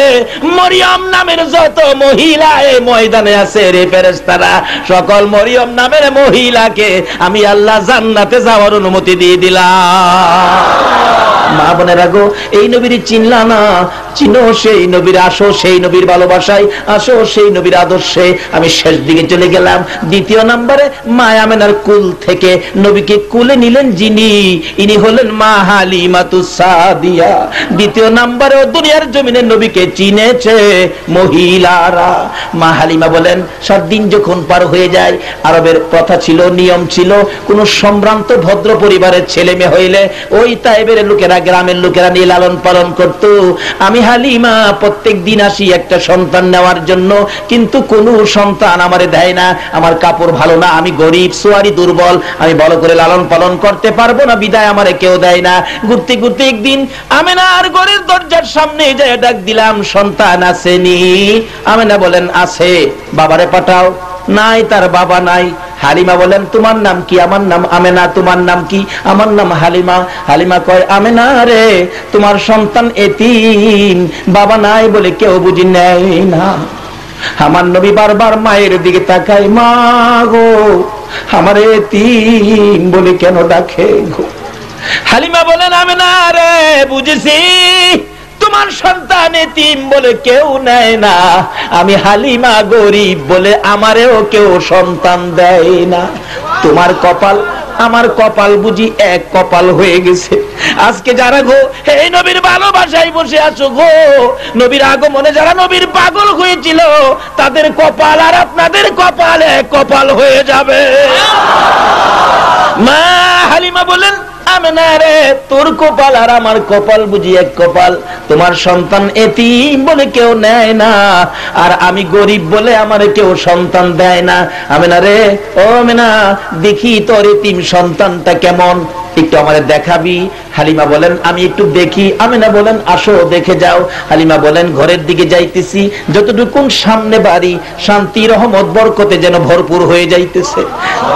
মরিয়ম নামের যত মহিলা এই ময়দানে আছে রে ফেরেশতারা, সকল মরিয়ম নামের মহিলাকে আমি আল্লাহ জান্নাতে যাওয়ার অনুমতি দিয়ে দিলাম। মা বোনেরা গো, এই নবীর চিনলা না, চিনো সেই নবীর, আসো সেই নবীর ভালোবাসায়, আসো সেই নবীর আদর্শে। আমি শেষ দিকে চলে গেলাম। দ্বিতীয় নম্বরে, মা আমেনার কুল থেকে নবীকে কুলে নিলেন যিনি, ইনি হলেন মা হালিমাতুস সাদিয়া। দ্বিতীয় নম্বরে, দুনিয়ার জমিনে নবীকে চিনেছে মহিলারা। মা হালিমা বলেন, 7 দিন যখন পার হয়ে যায়, আরবের প্রথা ছিল, নিয়ম ছিল, কোন সম্ভ্রান্ত ভদ্র পরিবারের ছেলে মেয়ে হইলে ওই তায়েবের লোকেরা, গ্রামের লোকেরা নিয়ে লালন পালন করত। আমি হালিমা প্রত্যেক দিন আসি একটা সন্তান নেওয়ার জন্য, কিন্তু কোন সন্তান আমারে দেয় না, আমার কাপড় ভালো না, আমি গরিব, সোয়ারি দুর্বল, আমি ভালো করে লালন পালন করতে পারবো না, বিদায় আমারে কেউ দেয় না। ঘুরতে ঘুরতে একদিন আমেনার ঘরের দরজার সামনে যায় ডাক দিলাম, সন্তান আসেনি? আমেনা বলেন, আছে। বাবারে পাঠাও। নাই, তার বাবা নাই। হালিমা বলেন, তোমার নাম কি? আমার নাম আমেনা। তোমার নাম কি? আমার নাম হালিমা। হালিমা কয়, আমেনা রে, তোমার সন্তান এতিম, বাবা নাই বলে কেউ বুঝি নেয় না। আমার নবী বারবার মায়ের দিকে তাকায়, মা গো, আমার এতিম বলে কেন ডাকে গো? হালিমা বলেন, আমেনা রে, বুঝেছি, তোমার সন্তান এতিম বলে কেউ নেয় না, আমি হালিমা গরিব বলে আমারেও কেউ সন্তান দেয় না। তোমার কপাল আমার কপাল বুঝি এক কপাল হয়ে গেছে। আজকে যারা গো এই নবীর ভালোবাসায় বসে আছো গো, নবীর আগমনে যারা নবীর পাগল হয়েছিল, তাদের কপাল আর আপনাদের কপাল এক কপাল হয়ে যাবে। মা হালিমা বলেন, আমেনা রে, তোর কপাল আর আমার কপাল বুঝি এক কপাল। তোমার সন্তান এতিম বলে কেউ নেয় না, আর আমি গরিব বলে আমারে কেউ সন্তান দেয় না। আমেনা রে, ও আমেনা, দেখি তোর এতিম সন্তানটা কেমন। একটু আমাদের দেখাবি? হালিমা বলেন আমি একটু দেখি। আমিনা বলেন আসো দেখে যাও। হালিমা বলেন ঘরের দিকে যাইতেছি, যতটুকু সামনে বাড়ি শান্তি রহমত বরকতে যেন ভরপুর হয়ে যাইতেছে।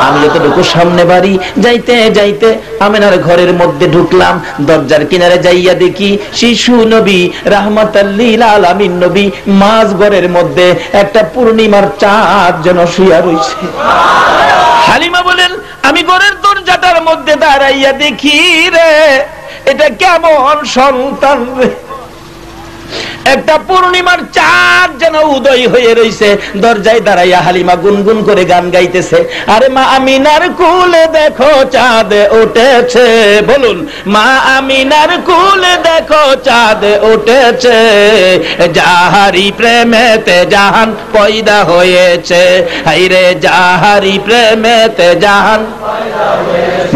আমি যতটুকু সামনে বাড়ি যাইতে যাইতে আমিনার ঘরের মধ্যে ঢুকলাম। দরজার কিনারে যাইয়া দেখি শিশু নবী রাহমাতাল লিল আলামিন নবী মাঝ ঘরের মধ্যে একটা পূর্ণিমার চাঁদ যেন শুইয়া রইছে। হালিমা বলেন আমি ঘরের দরজাটার মধ্যে দাঁড়াইয়া দেখি রে, এটা কেমন সন্তান রে, একটা পূর্ণিমার চাঁদ যেন উদয় হয়ে রইছে। দরজায় দাঁড়াইয়া হালিমা গুনগুন করে গান গাইতেছে, আরে মা আমিনার কুলে দেখো চাঁদ উঠেছে। বলুন, মা আমিনার কুলে দেখো চাঁদ উঠেছে, যাহারি প্রেমেতে জাহান পয়দা হয়েছে। হাইরে যাহারি প্রেমেতে জাহান,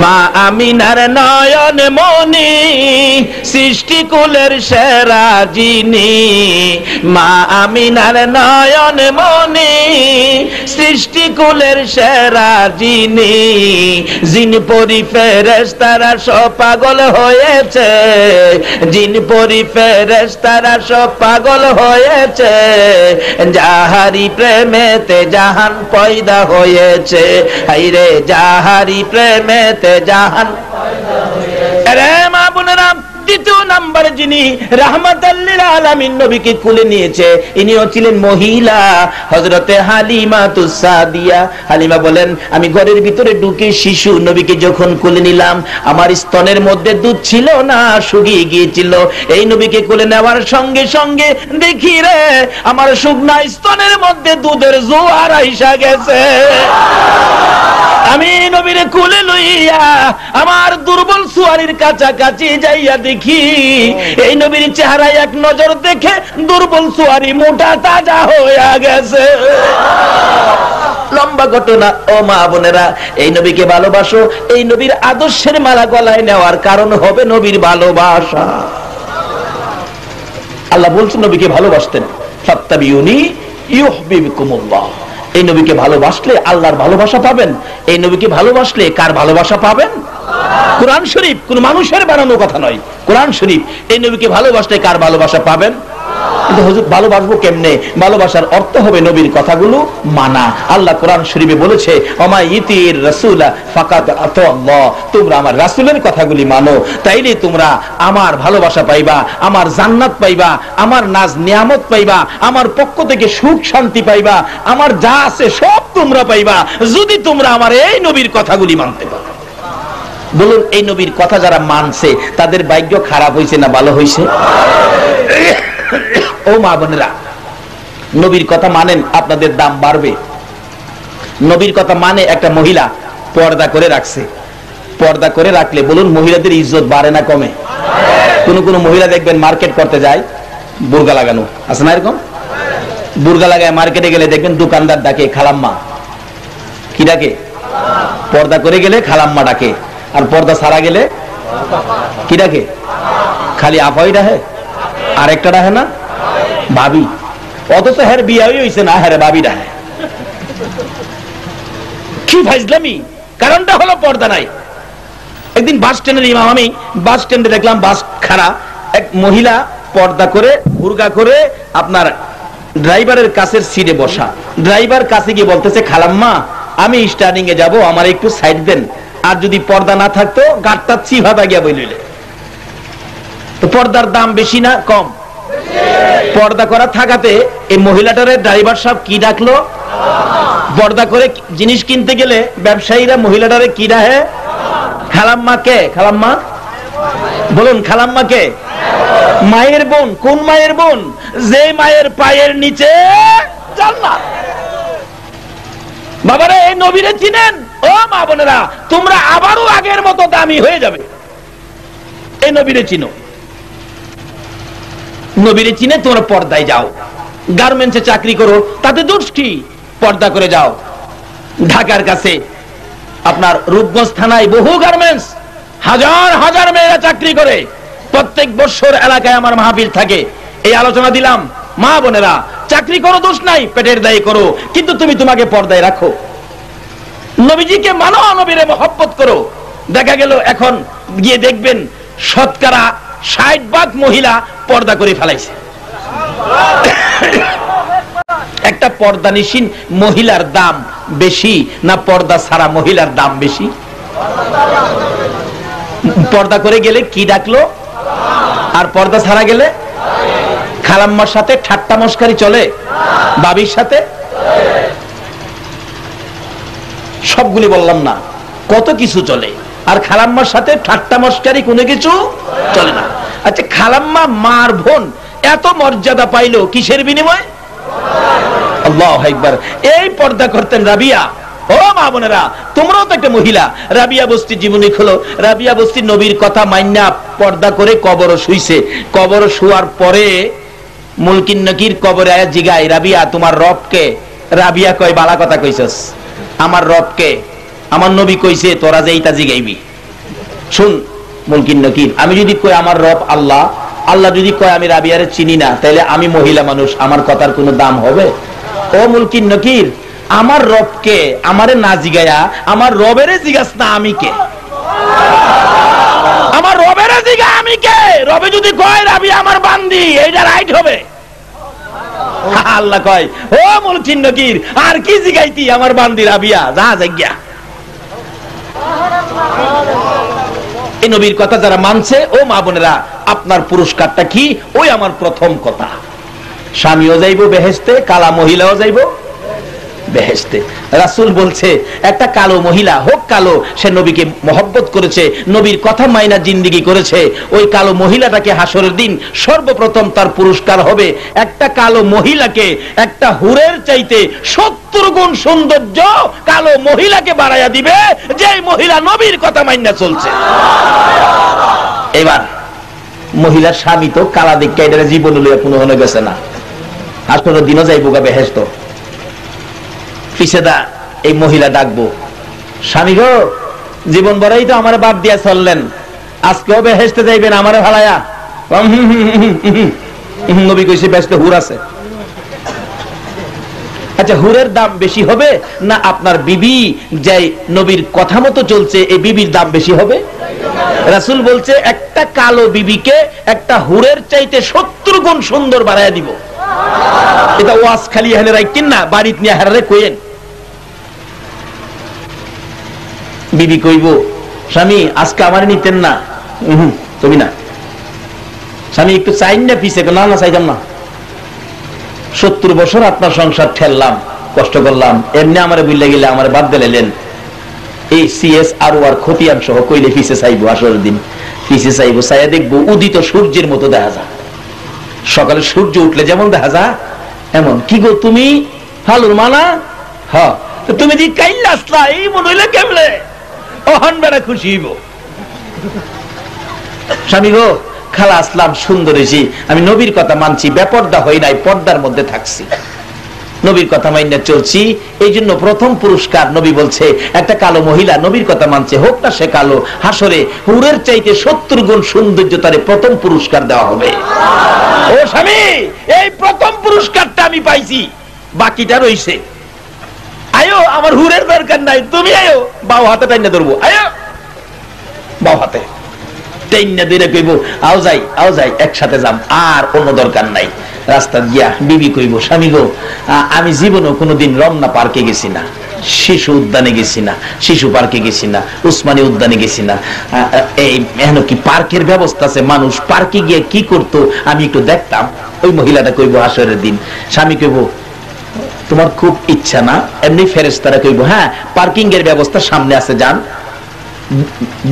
মা আমিনার নয়ন মনি সৃষ্টি কুলের সেরা যিনি, মা আমিনার নয়ন মনি সৃষ্টি কুলের সেরা যিনি, জিন পরি ফেরেশতারা সব পাগল হয়েছে, জিন পরি ফেরেশতারা সব পাগল হয়েছে, যাহারি প্রেমেতে জাহান পয়দা হয়েছে। হাইরে যাহারি প্রেমেতে জাহান পয়দা হয়েছে। আরে মা বোনেরা, দ্বিতীয় নাম্বার যিনি রাহমাতাল লিল আলামিন নবীকে কুলে নিয়েছে, ইনিও ছিলেন মহিলা, হযরতে হালিমাতুস সাদিয়া। হালিমা বলেন আমি ঘরের ভিতরে ঢুকে শিশু নবীকে যখন কুলে নিলাম, আমার স্তনের মধ্যে দুধ ছিল না, শুকিয়ে গিয়েছিল। এই নবীকে কুলে নেওয়ার সঙ্গে সঙ্গে দেখি রে আমার শুকনা স্তনের মধ্যে দুধের জোয়ার আইসা গেছে। আমি নবীরে কুলে লইয়া আমার দুর্বল সুয়ারির কাছাকাছি যাইয়া দেখি এই নবীর চেহারায় এক নজর দেখে দুর্বল সুয়ারি মোটা তাজা হয়ে গেছে। লম্বা ঘটনা। ও মা বোনেরা, এই নবীকে ভালোবাসো, এই নবীর আদর্শের মালা গলায় নেওয়ার কারণ হবে নবীর ভালোবাসা। আল্লাহ বলছেন নবীকে ভালোবাসতেন, ফাত্তাবিউনি ইউহিব্বুকুমুল্লাহ। এই নবীকে ভালোবাসলে আল্লাহর ভালোবাসা পাবেন। এই নবীকে ভালোবাসলে কার ভালোবাসা পাবেন? কোরআন শরীফ, কোন মানুষের বানানো কথা নয়, কোরআন শরীফ। এই নবীকে ভালোবাসলে কার ভালোবাসা পাবেন? কিন্তু হুজুর ভালোবাসবো কেমনে? ভালোবাসার অর্থ হবে নবীর কথাগুলো মানা। আল্লাহ কোরআন শরীফে বলেছে ওমা ইতির রাসূলা ফাকাত আতাল্লাহ, তোমরা আমার রাসূলের কথাগুলি মানো, তাইলে তোমরা আমার ভালোবাসা পাইবা, আমার জান্নাত পাইবা, আমার নাজ নিয়ামত পাইবা, আমার পক্ষ থেকে সুখ শান্তি পাইবা, আমার যা আছে সব তোমরা পাইবা যদি তোমরা আমার এই নবীর কথাগুলি মানতে পারো। বলুন, এই নবীর কথা যারা মানছে তাদের ভাগ্য খারাপ হয়েছে না ভালো হয়েছে? ও মা বোনেরা, নবীর কথা মানেন, আপনাদের দাম বাড়বে। নবীর কথা মানে একটা মহিলা পর্দা করে রাখছে, পর্দা করে রাখলে বলুন মহিলাদের ইজ্জত বাড়ে না কমে? কোন কোন মহিলা দেখবেন মার্কেট করতে যায় বুরকা লাগানো, আছে না এরকম? বুরকা লাগায় মার্কেটে গেলে দেখবেন দোকানদার ডাকে খালাম্মা। কি ডাকে? পর্দা করে গেলে খালাম্মা ডাকে, আর পর্দা ছাড়া গেলে কি ডাকে? খালি আপাই ডাহে, আরেকটা ডাহে না ভাবি। অথচ হ্যার বিয়ে হইছে না, হ্যাঁ ভাবি ডাহে। কি ফাইজলামি! কারণটা হলো পর্দা নাই। একদিন বাস স্ট্যান্ডের ইমাম, আমি বাস স্ট্যান্ডে দেখলাম বাস খাড়া, এক মহিলা পর্দা করে বুরকা করে আপনার ড্রাইভারের কাছের সিটে বসা। ড্রাইভার কাছে গিয়ে বলতেছে খালাম্মা আমি স্টার্টিং এ যাবো, আমার একটু সাইড দেন। আর যদি পর্দা না থাকতো গাড়টা চিভাদা গিয়া বইলে। তো পর্দার দাম বেশি না কম? পর্দা করা থাকাতে এই মহিলাটারে ড্রাইভার সাহেব কি ডাকলো? পর্দা করে জিনিস কিনতে গেলে ব্যবসায়ীরা মহিলাটারে কি ডাকে? খালাম্মা। কে খালাম্মা? বলুন খালাম্মা কে? মায়ের বোন। কোন মায়ের বোন? যে মায়ের পায়ের নিচে জান্নাত। বাবারে, এই নবীরে চিনেন? ও মা বোনেরা, তোমরা আবারও আগের মতো দামি হয়ে যাবে। এই নবীরে চিনো, নবীরে চিনে তোমরা পর্দায় যাও। গার্মেন্টসে চাকরি করো, তাতে দোষ কি? পর্দা করে যাও। ঢাকার কাছে আপনার রূপগঞ্জ থানায় বহু গার্মেন্টস, হাজার হাজার মেয়েরা চাকরি করে। প্রত্যেক বছর এলাকায় আমার মাহফিল থাকে। এই আলোচনা দিলাম, মা বোনেরা চাকরি করো, দোষ নাই, পেটের দায়ী করো, কিন্তু তুমি তোমাকে পর্দায় রাখো। নবীজিকে মানো, নবীরে মহব্বত করো। দেখা গেল এখন গিয়ে দেখবেন শতকরা 60% মহিলা পর্দা করে ফেলাইছে। একটা পর্দানিশীন মহিলার দাম বেশি না পর্দা ছাড়া মহিলার দাম বেশি? পর্দা করে গেলে কি ডাকলো, আর পর্দা ছাড়া গেলে খালাম্মার সাথে ঠাট্টা মস্কারি চলে, বাবির সাথে, সবগুলি বললাম না, কত কিছু চলে, আর খালাম্মার সাথে ঠাট্টা মস্কারি কোনো কিছু চলে না। আচ্ছা, খালাম্মা মার বোন এত মর্যাদা পাইলো কিসের বিনিময়ে? আল্লাহু আকবার। এই পর্দা করতেন রাবিয়া। ও মা বোনেরা, তোমরাও তো একটা মহিলা। রাবিয়া বস্তির জীবনী খোলো। রাবিয়া বস্তির নবীর কথা মাইন্না পর্দা করে কবরে শুইছে। কবরে শুয়ার পরে মুলকিন নকির কবরে আয়া জিগায়, রাবিয়া তোমার রবকে? রাবিয়া কয়, বালা কথা কইছস, আমার রবকে? আমার নবী কইছে তোরা যেইটা জিগাইবি। শুন মুলকিন নকির, আমি যদি কই আমার রব আল্লাহ, আল্লাহ যদি কয় আমি রাবিয়ারে চিনি না, তাহলে আমি মহিলা মানুষ, আমার কথার কোনো দাম হবে? ও মুলকিন নকির, আমার রবকে আমারে না জিগায়া আমার রবেরে জিগাস না আমি কে? আমার রবেরে জিগা আমি কে? রবে যদি কয় রাবিয়া আমার বান্দি, এইটা রাইট হবে? আল্লাহ কয়, ও মুলকিন নকির, আর কি জিগাইতি, আমার বান্দি রাবিয়া, যা জায়গা। এই নবীর কথা যারা মানছে, ও মা বোনেরা, আপনার পুরস্কারটা কি? ওই আমার প্রথম কথা, স্বামীও যাইবো বেহেশতে, কালা মহিলাও যাইবো বেহেশতে। রাসূল বলছে একটা কালো মহিলা, হোক কালো, সে নবীকে মহব্বত করেছে, নবীর কথা মাইনা জিন্দেগি করেছে, ওই কালো মহিলাটাকে হাসরের দিন সর্বপ্রথম তার পুরস্কার হবে একটা কালো মহিলাকে একটা হুরের চাইতে 70 গুণ সৌন্দর্য কালো মহিলাকে বাড়াইয়া দিবে, যে মহিলা নবীর কথা মাইনা চলছে। এবার মহিলার স্বামী তো কালা দিকটা এটা জীবন লইয়া কোনো হনে গেছে না, হাসরের দিনও যাইবো গা বেহেশত। পিছেদা এই মহিলা ডাকবো, স্বামী গো, জীবন বড়াই তো আমার বাদ দিয়া চললেন, আজকেও বেহেশতে যাইবেন আমারে ভালায়া? নবী কইছে বেহেশতে হুর আছে। আচ্ছা, হুরের দাম বেশি হবে না আপনার বিবি যে নবীর কথা মতো চলছে এই বিবির দাম বেশি হবে? রাসূল বলছে একটা কালো বিবিকে একটা হুরের চাইতে 70 গুণ সুন্দর বাড়াইয়া দিব। এটা ওয়াজ খালি হেলে রাখতেন না, বাড়িতে নিয়ে হারারে কইেন। বিবি কইব, স্বামী আজকে আমার নিতেন না? তুমি না। স্বামী একটু চাইন না পিছে? না না, চাইতাম না, 70 বছর আপনার সংসার ঠেললাম, কষ্ট করলাম, এমনি আমারে বুঝলে গেলে আমার বাদ দিলেন। এই সিএস আর ওর খতিয়ান সহ কইলে পিছে চাইবো, আসরের দিন পিছে চাইবো, চাইয়া দেখবো উদিত সূর্যের মতো দেখা যায়। সকালে সূর্য উঠলে যেমন দেখা যায় এমন। কি গো তুমি হালুর মানা? হ্যাঁ, তুমি দি কাইল্লা আসলা, এই মনে হইলে কেমলে? অহন বেড়া খুশি হইব। স্বামী গো, খালা আসলাম, সুন্দর হয়েছি, আমি নবীর কথা মানছি, বেপর্দা হই নাই, পর্দার মধ্যে থাকছি, নবীর কথা মাইনা চলছি, এই জন্য প্রথম পুরস্কার নবী বলছে একটা কালো মহিলা নবীর কথা মানছে, হোক না সে কালো, হাসরে হুরের চাইতে 70 গুণ সৌন্দর্য তারে প্রথম পুরস্কার দেওয়া হবে। ও স্বামী, এই প্রথম পুরস্কারটা আমি পাইছি, বাকিটা রইছে। আয়ো, আমার হুরের দরকার নাই, তুমি আয়ো, বাও হাতে টাইনা ধরবো, আয়ো বাও হাতে টাইনা ধরে কইব, আও যাই আও যাই, একসাথে যাম, আর কোনো দরকার নাই। রাস্তা গিয়া বিবি কইব, স্বামী গো, আমি জীবনেও কোনোদিন রমনা পার্কে গেছি না, শিশু উদ্যানে গেছি না, শিশু পার্কে গেছি না, উসমানী উদ্যানে গেছি না, এই এখন কি পার্কের ব্যবস্থা আছে, মানুষ পার্কে গিয়ে কি করতো আমি একটু দেখতাম। ওই মহিলাটা কইব হাসরের দিন, স্বামী কইব তোমার খুব ইচ্ছা না? এমনি ফেরেশতারা কইব, হ্যাঁ পার্কিং এর ব্যবস্থা সামনে আছে, যান,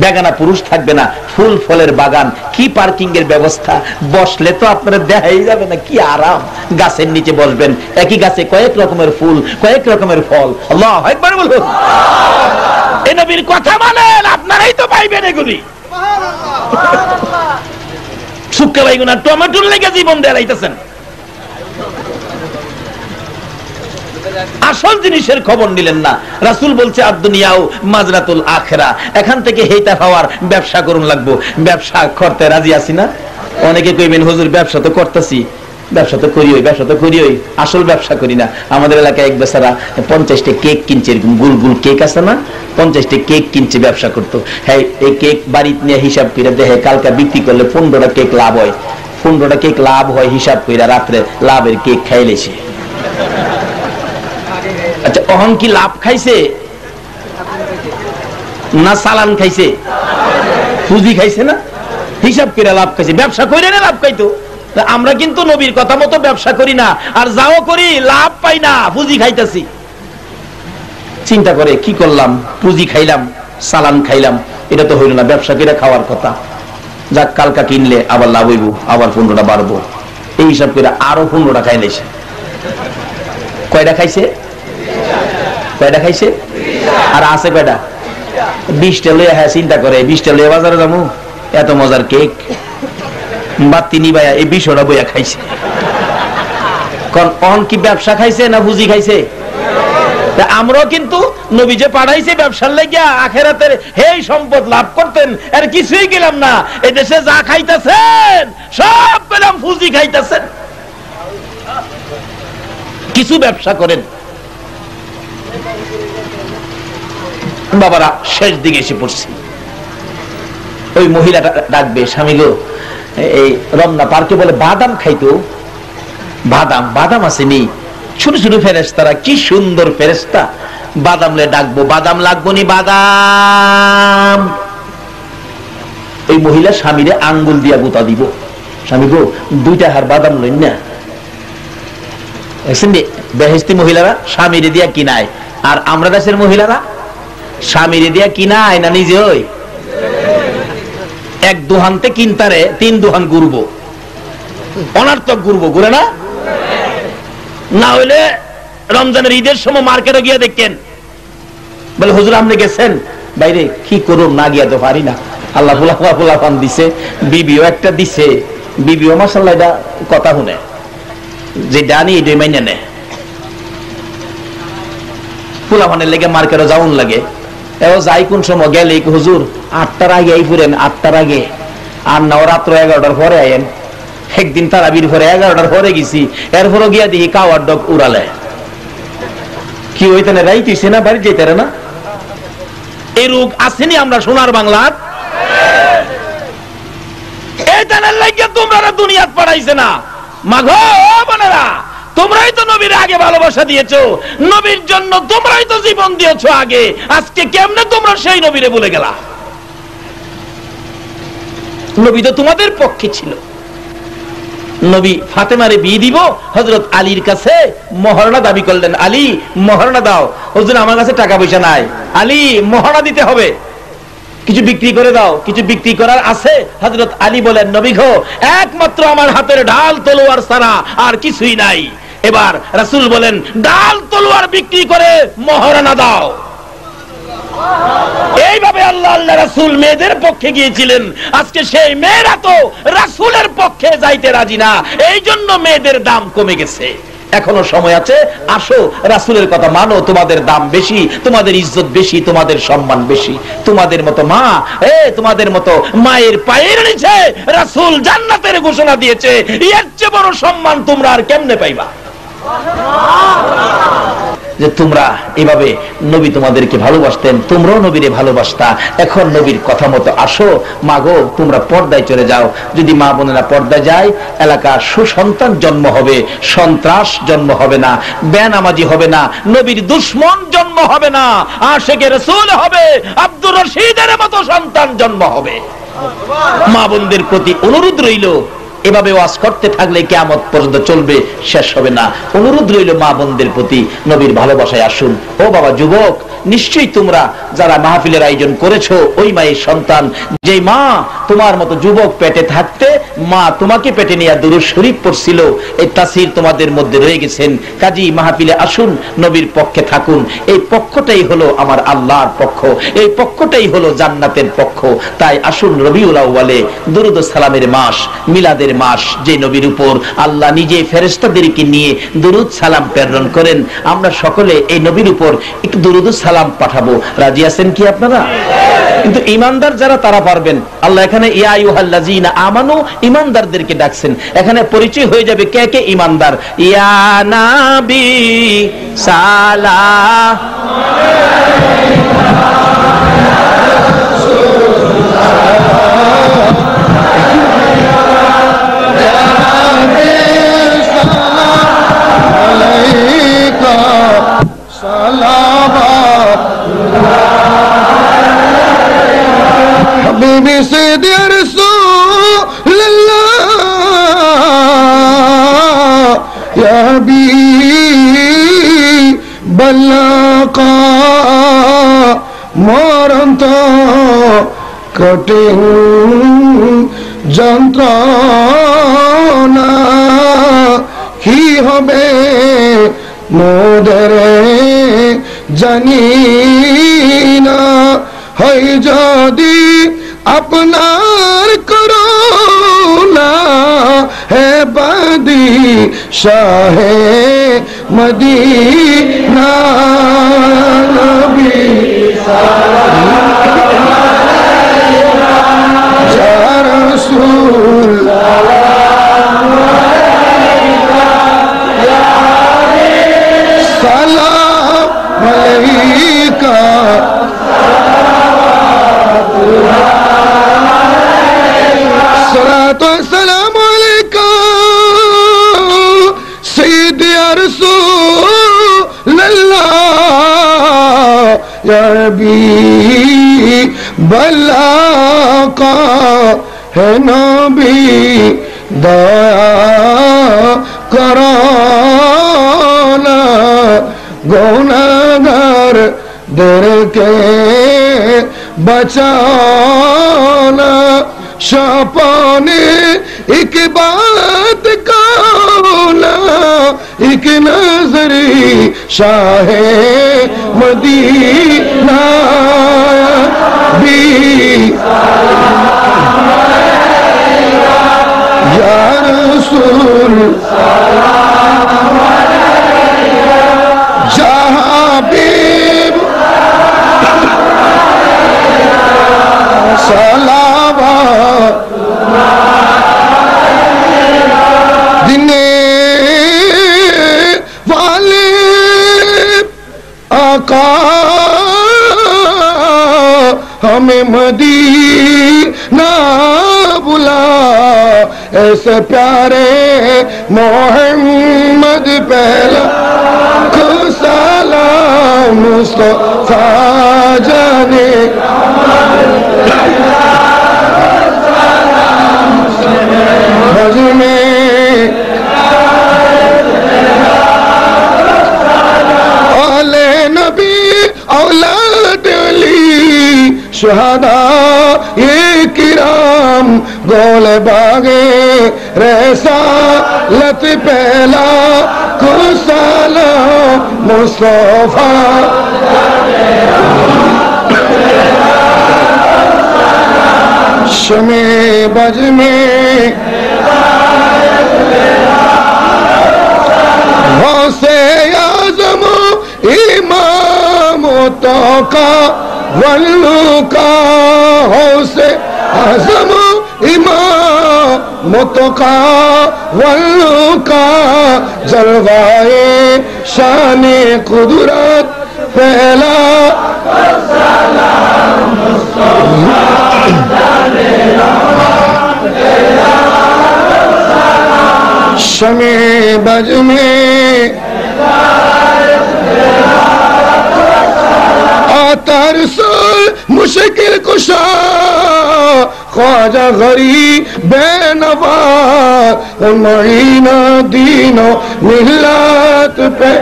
বেগানা পুরুষ থাকবে না, ফুল ফলের বাগান, কি পার্কিং এর ব্যবস্থা, বসলে তো আপনারা দেখাই যাবে না, কি আরাম, গাছের নিচে বসবেন, একই গাছে কয়েক রকমের ফুল, কয়েক রকমের ফল। আল্লাহু আকবার বলুন। এই নবীর কথা মানেন, আপনারাই তো পাইবেন এগুলি। শুক্কা বাইগুনা টমেটোর লেগে জীবন দেয়াইতেছেন, আসল জিনিসের খবর নিলেন না। রাসূল বলছে আদ-দুনিয়াও মাজরাতুল আখিরা, এখান থেকে হেইতা পাওয়ার ব্যবসা করুন লাগবো। ব্যবসা করতে রাজি আছি না? অনেকে কইবেন হুজুর ব্যবসা তো করতেছি, ব্যবসা তো করি ওই, ব্যবসা তো করি ওই, আসল ব্যবসা করি না। আমাদের এলাকায় এক বেচারা 50টা কেক কিনছে, এরকম গুল গুল কেক আছে না, 50টা কেক কিনছে, ব্যবসা করতো। হ্যাঁ, এই কেক বাড়িতে নিয়ে হিসাব করে দেখে কালকে বিক্রি করলে 15টা কেক লাভ হয়, 15টা কেক লাভ হয়, হিসাব করে রাত্রে লাভের কেক খাইলেছে। আচ্ছা, অহন কি লাভ খাইছে না সালান খাইছে? পুঁজি খাইছে না, হিসাব করে লাভ খাইছে। ব্যবসা করে না লাভ খাইতো। আমরা কিন্তু নবীর কথা মতো ব্যবসা করি না, আর যাও করি লাভ পাই না, পুঁজি খাইতেছি। চিন্তা করে কি করলাম, পুঁজি খাইলাম, সালান খাইলাম, এটা তো হইল না, ব্যবসা করে খাওয়ার কথা। যাক, কালকা কিনলে আবার লাভ হইব, আবার 15টা বাড়বো, এই হিসাব করে আরো 15টা খাইলেছে। কয়টা খাইছে? কয়টা খাইছে? আর আছে কয়টা? 20টা লইয়া। হ্যাঁ, চিন্তা করে 20টা লইয়া বাজারে যাবো, এত মজার কেক বা তিনি ভাইয়া এই 20টা বইয়া খাইছে। কোন কি ব্যবসা খাইছে না পুঁজি খাইছে? আমরাও কিন্তু নবী যে পাঠাইছে ব্যবসার লাগিয়া, আখেরাতের হেই সম্পদ লাভ করতেন, আর কিছুই গেলাম না। এই দেশে যা খাইতেছেন সব পেলাম পুঁজি খাইতেছেন। কিছু ব্যবসা করেন। বাবারা, শেষ দিকে এসে পড়ছি। ওই মহিলাটা ডাকবে, স্বামী গো, এই রমনা পার্কে বলে বাদাম খাইতো, বাদাম বাদাম আসেনি, ছোট ছোট ফেরেশতারা, কি সুন্দর ফেরেশতা, বাদাম লে ডাকবো, বাদাম লাগবো নি, বাদাম। এই মহিলা স্বামীরে আঙ্গুল দিয়া গুতা দিব, স্বামী গো 2টা হার বাদাম লইন না। বেহেশতি মহিলারা স্বামীরে দিয়া কিনায়, আর আমরা দেশের মহিলারা স্বামীরে দিয়া কিনায় না নিজে ওই এক দুহানতে কিনতারে 3 দুহান ঘুরবো, অনার্থক ঘুরবো, ঘুরে না। না হইলে রমজানের ঈদের সময় মার্কেটে গিয়ে দেখেন, বলে হুজুর আপনি গেছেন বাইরে, কি করুন, না গিয়া তো পারি না, আল্লাহ ফুলাফান দিছে, বিবিও একটা দিছে, বিবিও মাশাআল্লাহ এটা কথা শুনে, যে ডানি এটাই মাইনে নেয়। ফুলাফানের লেগে মার্কেটে যাওন লাগে, এও যাই কোন সময় গেলে হুজুর 8টার আগে এই ফুরেন, 8টার আগে, আর না রাত্র 11টার পরে আইন। একদিন তারাবির পরে 11টার পরে গেছি, এরপরও গিয়া দেখি কাওয়ার ডগ উড়ালে। কি হইতে না, রাইতেছে না, বাড়ি যেতে না। এই রোগ আসেনি আমরা সোনার বাংলার? এই জানার লাগিয়া তোমরা দুনিয়াত পাঠাইছে না। মাগো বোনেরা, তোমরাই তো নবীর আগে ভালোবাসা দিয়েছো, নবীর জন্য তোমরাই তো জীবন দিয়েছো আগে। আজকে কেমনে তোমরা সেই নবীরে ভুলে গেলা? নবী তো তোমাদের পক্ষে ছিল। নবী ফাতেমারে বিয়ে দিব, হযরত আলীর কাছে মহরনা দাবি করলেন, আলী মহরনা দাও। হুজুর আমার কাছে টাকা পয়সা নাই, আলী মহরনা দিতে হবে, কিছু বিক্রি করে দাও, কিছু বিক্রি করার আছে। হযরত আলী বলেন, নবী গো, একমাত্র আমার হাতের ঢাল তলোয়ার ছাড়া আর কিছুই নাই। এবার রাসূল বলেন, ঢাল তলোয়ার বিক্রি করে মহরনা দাও। এইভাবে আল্লাহ রাসূল মেয়েদের পক্ষে গিয়েছিলেন। আজকে সেই মেয়েরা তো রাসূলের পক্ষে যাইতে রাজি না, এই জন্য মেয়েদের দাম কমে গেছে। এখনো সময় আছে, আসো রাসূলের কথা মানো, তোমাদের দাম বেশি, তোমাদের ইজ্জত বেশি, তোমাদের সম্মান বেশি। তোমাদের মতো মা, তোমাদের মতো মায়ের পায়ের নিচে রাসূল জান্নাতের ঘোষণা দিয়েছে, এর চেয়ে বড় সম্মান তোমরা আর কেমনে পাইবা? যে তোমরা এভাবে নবী তোমাদেরকে ভালোবাসতেন, তোমরাও নবীরে ভালোবাসতা। এখন নবীর কথা মতো আসো। মাগো, তোমরা পর্দায় চলে যাও। যদি মা বোনেরা পর্দায় যায়, এলাকার সুসন্তান জন্ম হবে, সন্ত্রাস জন্ম হবে না, বেনামাজি হবে না, নবীর দুশমন জন্ম হবে না, আশিকে রাসূল হবে, আব্দুর রশিদের মতো সন্তান জন্ম হবে। মা বোনদের প্রতি অনুরোধ রইল, এভাবে ওয়াজ করতে থাকলে কিয়ামত পর্যন্ত চলবে, শেষ হবে না। অনুরোধ রইল মা বোনদের প্রতি, নবীর ভালোবাসায় আসুন। ও বাবা যুবক, নিশ্চয়ই তোমরা যারা মাহফিলের আয়োজন করেছো, ওই মায়ের সন্তান, যে মা তোমার মতো যুবক পেটে থাকতে মা তোমাকে পেটে নিয়ে দুরূদ শরীফ পড়ছিল, এই তাসির তোমাদের মধ্যে রয়ে গেছেন। কাজী মাহফিলে আসুন, নবীর পক্ষে থাকুন। এই পক্ষটাই হলো আমার আল্লাহর পক্ষ, এই পক্ষটাই হলো জান্নাতের পক্ষ। তাই আসুন, রবিউল আউয়ালে দুরূদ ও সালামের মাস, মিলাদের মাস, যে নবীর উপর আল্লাহ নিজে ফেরেশতাদেরকে নিয়ে দুরূদ সালাম প্রেরণ করেন, আমরা সকলে এই নবীর উপর একটু দুরূদ সালাম পাঠাবো। রাজি আছেন কি আপনারা? কিন্তু ইমানদার যারা তারা পারবেন। আল্লাহ এখানে ইয়া আইয়ুহাল্লাযীনা আমানু, ইমানদারদেরকে ডাকছেন। এখানে পরিচয় হয়ে যাবে কে কে ইমানদার। ইয়া নবী সালাম حبيبي سيدي يا رسول الله يا حبيب الله মরন্ত কঠিন যন্ত্রণা কি হবে মোদের জানি না, হয় যদি আপনার করুণা হে বাদি শাহে মদিনা নবী ইয়া রাসূল সালাম আলাইকা الصلاة والسلام عليك سيدي يا رسول الله يا حبيب الله ہے نبی دیا کرانا گناہگار در کے بچانا شاپانے ایک بات کالا ایک نظری شاہ مدینہ بھی یا رسول یا حبیب صلوات دینے والے آقا ہمیں مدینہ بلا، ایسے پیارے محمد پہلا کو سلام مصطفیٰ جانے بھج میں اولے نبی اولاد علی شہداء یہ کرام گول باغے رسالت پہلا کو سلام مصطفیٰ شمع بج میں غوث اعظم امام توقع ولو کا غوث اعظم امام توقع ولو کا جلوائے شان قدرت پہلا شمع بج میں آتا رسول مشکل کشا خواجہ غریب بے نواز معین دین و ملت پہ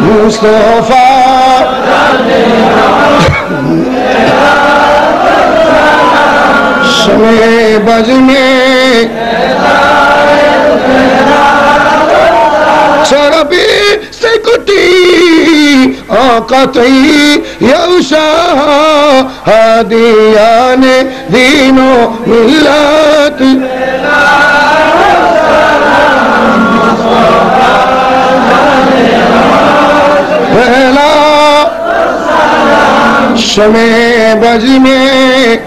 مصطفیٰ شمع بج میں چربی سے کٹی آقا تی یوشا ہادیان دین و ملت शमे बज में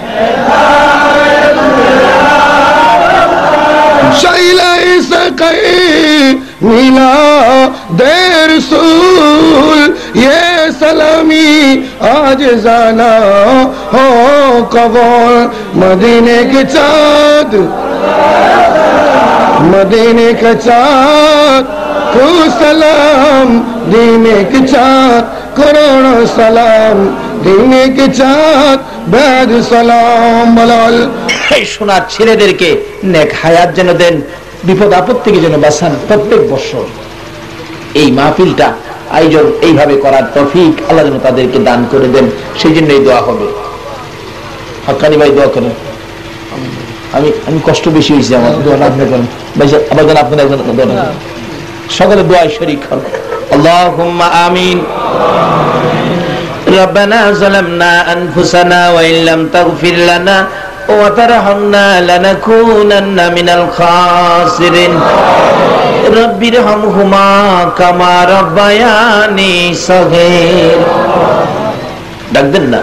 शैला सकै मिला देर सूल ये सलामी आज जाना हो कबूल मदीने के चाँद मदीने का चाँद को सलाम दीने के चाँद करोड़ों सलाम दीने के चाँद बैद सलाम बलाल শোনা ছেলেদেরকে নেক হায়াত যেন দেন, বিপদ আপদ থেকে যেন বাঁচান। প্রত্যেক বছর এই মাহফিলটা আয়োজন এইভাবে করার তৌফিক আল্লাহ যেন তাদেরকে দান করে দেন, সেই জন্যই দোয়া হবে। হক্কানি ভাই দোয়া করেন। আমি আমি কষ্ট বেশি হয়েছে আমার, দোয়া আপনি করেন ভাই, আবার যেন আপনারা সকলে দোয়ায় শরীক হন। আল্লাহুম্মা আমিন। ربنا ظلمنا أنفسنا وإن لم تغفر لنا وترحمنا لنكونن من الخاسرين رب ارحمهما كما ربياني صغيرا ডাক দেন না,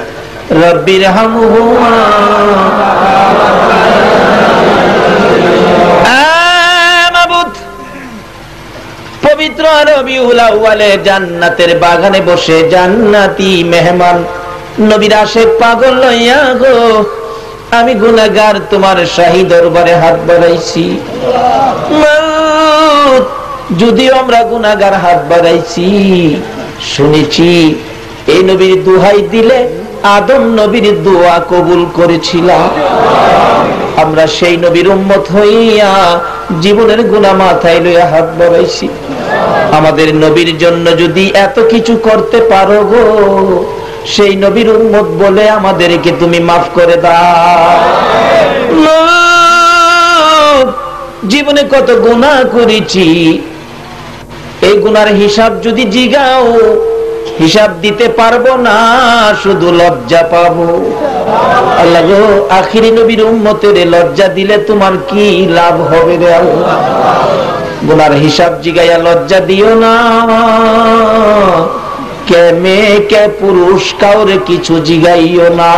رب ارحمهما পবিত্র রবিউল আউয়ালে জান্নাতের বাগানে বসে জান্নাতি মেহমান নবীর আশিক পাগল লইয়া গো আমি গুনাহগার তোমার শাহী দরবারে হাত বাড়াইছি। যদিও আমরা গুনাহগার হাত বাড়াইছি, শুনেছি এই নবীর দোহাই দিলে আদম নবীর দোয়া কবুল করেছিলাম। আমরা সেই নবীর উম্মত হইয়া জীবনের গুনাহ মাথায় লইয়া হাত বাড়াইছি। আমাদের নবীর জন্য যদি এত কিছু করতে পারো গো, সেই নবীর উম্মত বলে আমাদেরকে তুমি মাফ করে দাও। জীবনে কত গুনাহ করেছি, এই গুনার হিসাব যদি জিগাও হিসাব দিতে পারবো না, শুধু লজ্জা পাবো। আল্লাহ গো, আখিরি নবীর উম্মতের লজ্জা দিলে তোমার কি লাভ হবে রে আল্লাহ? গুনার হিসাব জিগাইয়া লজ্জা দিও না। কে মেয়ে কে পুরুষ কাউরে কিছু জিগাইও না।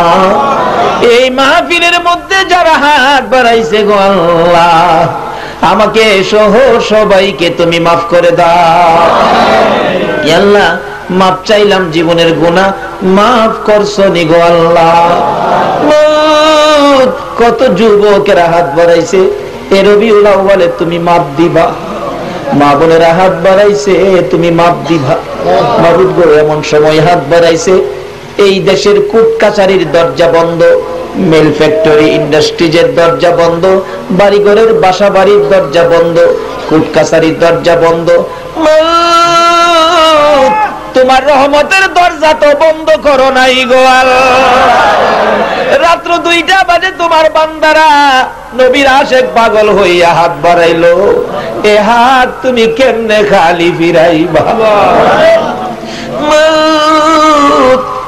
এই মাহফিলের মধ্যে যারা হাত বাড়াইছে গো আল্লাহ, আমাকে সহ সবাইকে তুমি মাফ করে দাও। আল্লাহ মাফ চাইলাম, জীবনের গুনাহ মাফ করছো নি গো আল্লাহ। কত যুবকেরা হাত বাড়াইছে, এ রবিউল আউয়ালে তুমি মাফ দিবা। মা বোনেরা হাত বাড়াইছে, তুমি মাফ দিবা। মাবুদ গো, এমন সময় হাত বাড়াইছে এই দেশের কোর্ট কাছারির দরজা বন্ধ, মিল ফ্যাক্টরি ইন্ডাস্ট্রিজের দরজা বন্ধ, বাড়িঘরের বাসা বাড়ির দরজা বন্ধ, কোর্ট কাছারির দরজা বন্ধ। তোমার রহমতের দরজা তো বন্ধ করো নাই গো আল্লাহ। রাত্র 2টা বাজে তোমার বান্দারা নবীর আশিক পাগল হইয়া হাত বাড়াইলো, এ হাত তুমি কেমনে খালি ফিরাইবা?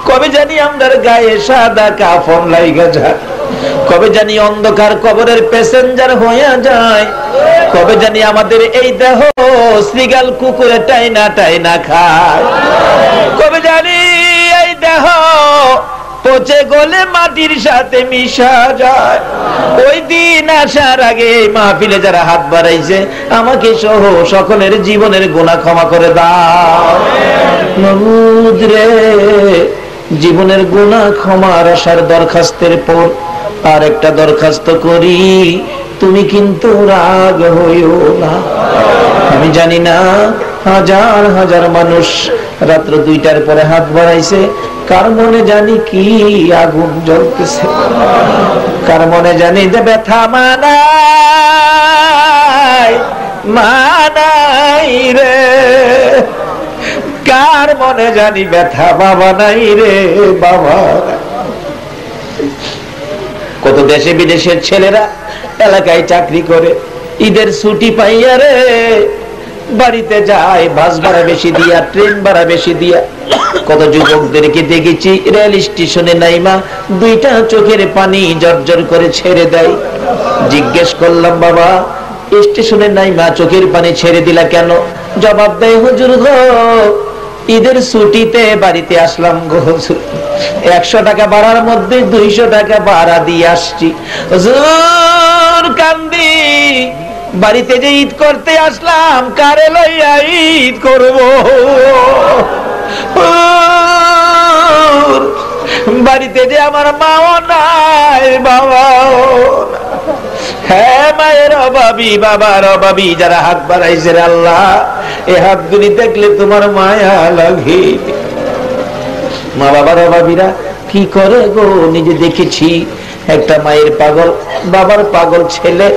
কবে জানি আমরার গায়ে সাদা কাফন লাইগা যায়, কবে জানি অন্ধকার কবরের প্যাসেঞ্জার হইয়া যায়, কবে জানি আমাদের এই দেহ শ্রীগাল কুকুরে টাইনা টাইনা খায়, কবে জানি এই দেহ পচে গলে মাটির সাথে মিশা যায়। ওই দিন আসার আগে মাহফিলে যারা হাত বাড়াইছে আমাকে সহ সকলের জীবনের গুনাহ ক্ষমা করে দাও। মাবুদ রে, জীবনের গুনাহ ক্ষমার আশার দরখাস্তের পর আর একটা দরখাস্ত করি, তুমি কিন্তু রাগ হইও না। আমি জানি না হাজার হাজার মানুষ রাত্র 2টার পরে হাত বাড়াইছে, কার মনে জানি কি আগুন জ্বলতেছে, কার মনে জানি যে ব্যথা মানাই মানাই রে, কার মনে জানি ব্যথা বাবা নাই রে বাবা। কত দেশে বিদেশের ছেলেরা এলাকায় চাকরি করে, ঈদের ছুটি পাইয়া রে বাড়িতে যায় বাস ভাড়া বেশি দিয়া, ট্রেন ভাড়া বেশি দিয়া। কত যুবকদেরকে দেখেছি রেল স্টেশনে নাইমা 2টা চোখের পানি জর্জর করে ছেড়ে দেয়। জিজ্ঞেস করলাম, বাবা স্টেশনে নাইমা চোখের পানি ছেড়ে দিলা কেন? জবাব দেয়, হুজুর গো ঈদের ছুটিতে বাড়িতে আসলাম গো হুজুর, 100 টাকা ভাড়ার মধ্যে 200 টাকা ভাড়া দিয়ে আসছি হুজুর। কান্দি, বাড়িতে যে ঈদ করতে আসলাম কারে লইয়া ঈদ করব? বাড়িতে যে আমার মাও নাই, বাবাও নাই। হ্যাঁ, মায়ের অভাবী, বাবার অভাবী যারা হাত বাড়াইছে আল্লাহ, এই হাতগুলি দেখলে তোমার মায়া লাগে। মা বাবার অভাবীরা কি করে গো, নিজে দেখেছি। একটা মায়ের পাগল, বাবার পাগল ছেলে,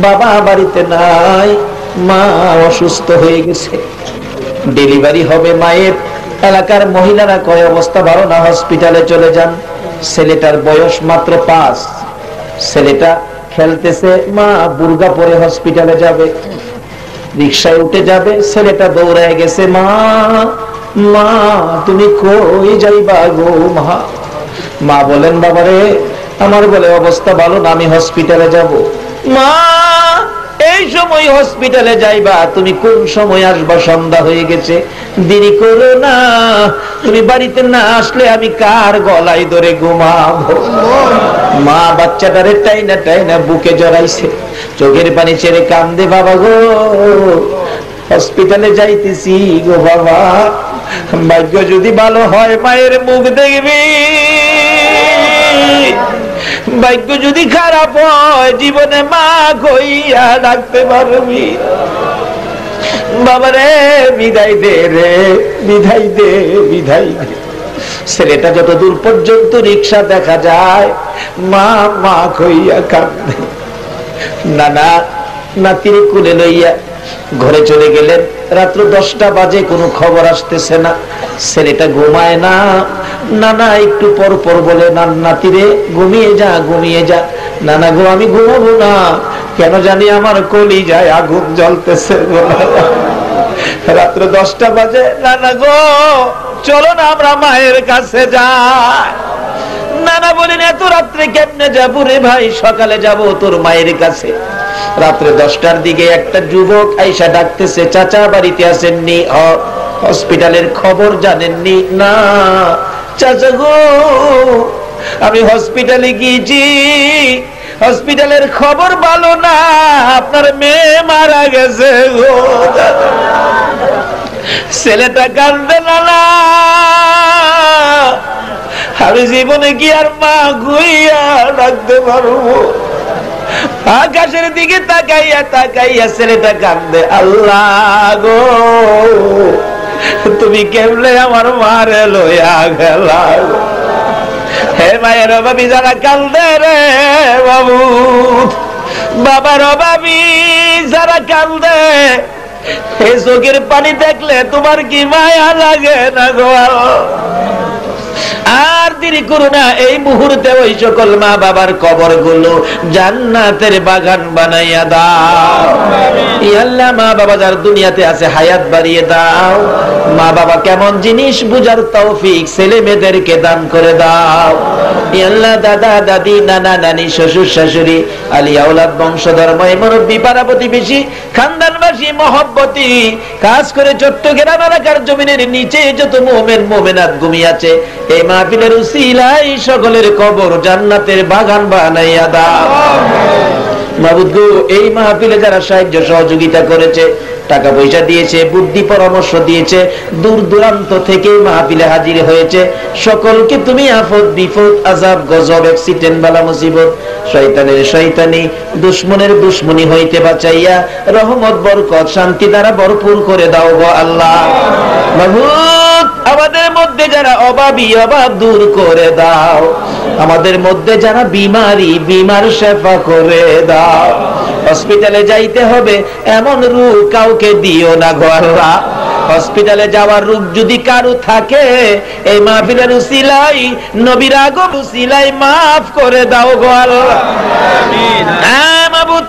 বাবা বাড়িতে নাই, মা অসুস্থ হয়ে গেছে, ডেলিভারি হবে মায়ের। এলাকার মহিলারা কয় অবস্থা ভালো না, হসপিটালে চলে যান। ছেলেটার বয়স মাত্র 5। ছেলেটা খেলতেছে, মা বুর্গা পরে হসপিটালে যাবে, রিকশায় উঠে যাবে, ছেলেটা দৌড়ায় গেছে, মা মা তুমি কই যাইবা গো মা? মা বলেন, বাবারে আমার বলে অবস্থা ভালো না, আমি হসপিটালে যাব। মা এই সময় হসপিটালে যাইবা, তুমি কোন সময় আসবা? সন্ধ্যা হয়ে গেছে, দেরি করো না, তুমি বাড়িতে না আসলে আমি কার গলায় ধরে ঘুমাবো? মা বাচ্চাটারে টাইনা টাইনা বুকে জড়াইছে, চোখের পানি ছেড়ে কান্দে, বাবা গো হসপিটালে যাইতেছি গো বাবা, ভাগ্য যদি ভালো হয় মায়ের মুখ দেখবি, ভাগ্য যদি খারাপ হয় জীবনে মা কইয়া ডাকতে পারবি। বাবারে বিদায় দে রে, বিদায় দে, বিদায় দে। ছেলেটা যত দূর পর্যন্ত রিক্সা দেখা যায় মা মা কইয়া কাঁদে। নানা নাতির কুলে লইয়া ঘরে চলে গেলেন। রাত্র 10টা বাজে, কোনো খবর আসতেছে না, ছেলেটা ঘুমায় না। নানা একটু পর পর বলে, না নাতিরে ঘুমিয়ে যা, ঘুমিয়ে যা। নানা গো আমি ঘুমাবো না, কেন জানি আমার কলিজায় আগুন জ্বলতেছে। রাত্র 10টা বাজে, নানা গো চলো না আমরা মায়ের কাছে যাই। নানা বলেন, এত রাত্রে কেমনে যাবো রে ভাই, সকালে যাব তোর মায়ের কাছে। রাত্রে 10টার দিকে একটা যুবক আইসা ডাকতেছে, চাচা বাড়িতে আসেননি, হসপিটালের খবর জানেননি? না চাচা গো আমি হসপিটালে গিয়েছি, হসপিটালের খবর ভালো না, আপনার মেয়ে মারা গেছে গো। ছেলেটা কান্দে, নানা আমি জীবনে কি আর মা গুইয়া ডাকতে পারবো? আকাশের দিকে তাকাইয়া তাকাইয়া ছেলেটা কান্দে, আল্লাহ গো তুমি কেমনে আমার মারে লইয়া গেলা? হে মায়ের অভাবী যারা কান্দে রে বাবু, বাবার অভাবী যারা কান্দে, এই চোখের পানি দেখলে তোমার কি মায়া লাগে না গো? আর দেরি করো না, এই মুহূর্তে ওই সকল মা বাবার কবর গুলো জান্নাতের বাগান বানাইয়া দাও। আল্লাহ মা বাবা যার দুনিয়াতে আছে হায়াত বাড়িয়ে দাও। মা বাবা কেমন জিনিস বুঝার তৌফিক ছেলে মেয়েদেরকে দান করে দাও। আল্লাহ দাদা দাদি নানা নানি শ্বশুর শাশুড়ি আলী আওলাদ বংশধর মুরব্বী পাড়া প্রতিবেশী খানদানবাসী মহব্বতী কাজ করে চট্টগ্রাম এলাকার জমিনের নিচে যত মুমিন মুমিনাত ঘুমিয়ে আছে, এই মাহফিলের উসিলায় সকলের কবর জান্নাতের বাগান বানাইয়া দাও। মাবুদ গো এই মাহফিলে যারা সাহায্য সহযোগিতা করেছে, টাকা পয়সা দিয়েছে, বুদ্ধি পরামর্শ দিয়েছে, দূর দূরান্ত থেকে মাহফিলে হাজির হয়েছে, সকলকে তুমি আফত বিপদ আযাব গজব অ্যাক্সিডেন্ট বালা মুসিবত শয়তানের শয়তানি দুশমনের দুশমনি হইতে বাঁচাইয়া রহমত বরকত শান্তি দ্বারা ভরপুর করে দাও গো আল্লাহ। মাবুদ আমাদের মধ্যে যারা অভাবী অভাব দূর করে দাও, আমাদের মধ্যে যারা বিমারি বিমার শেফা করে দাও। হসপিটালে যাইতে হবে এমন রোগ কাউকে দিও না গো আল্লাহ। হসপিটালে যাওয়ার রোগ যদি কারো থাকে, এই মাহফিলের উসিলাই নবীর আগম উসিলাই মাফ করে দাও গো আল্লাহ। আমিন। হ্যাঁ মাবুদ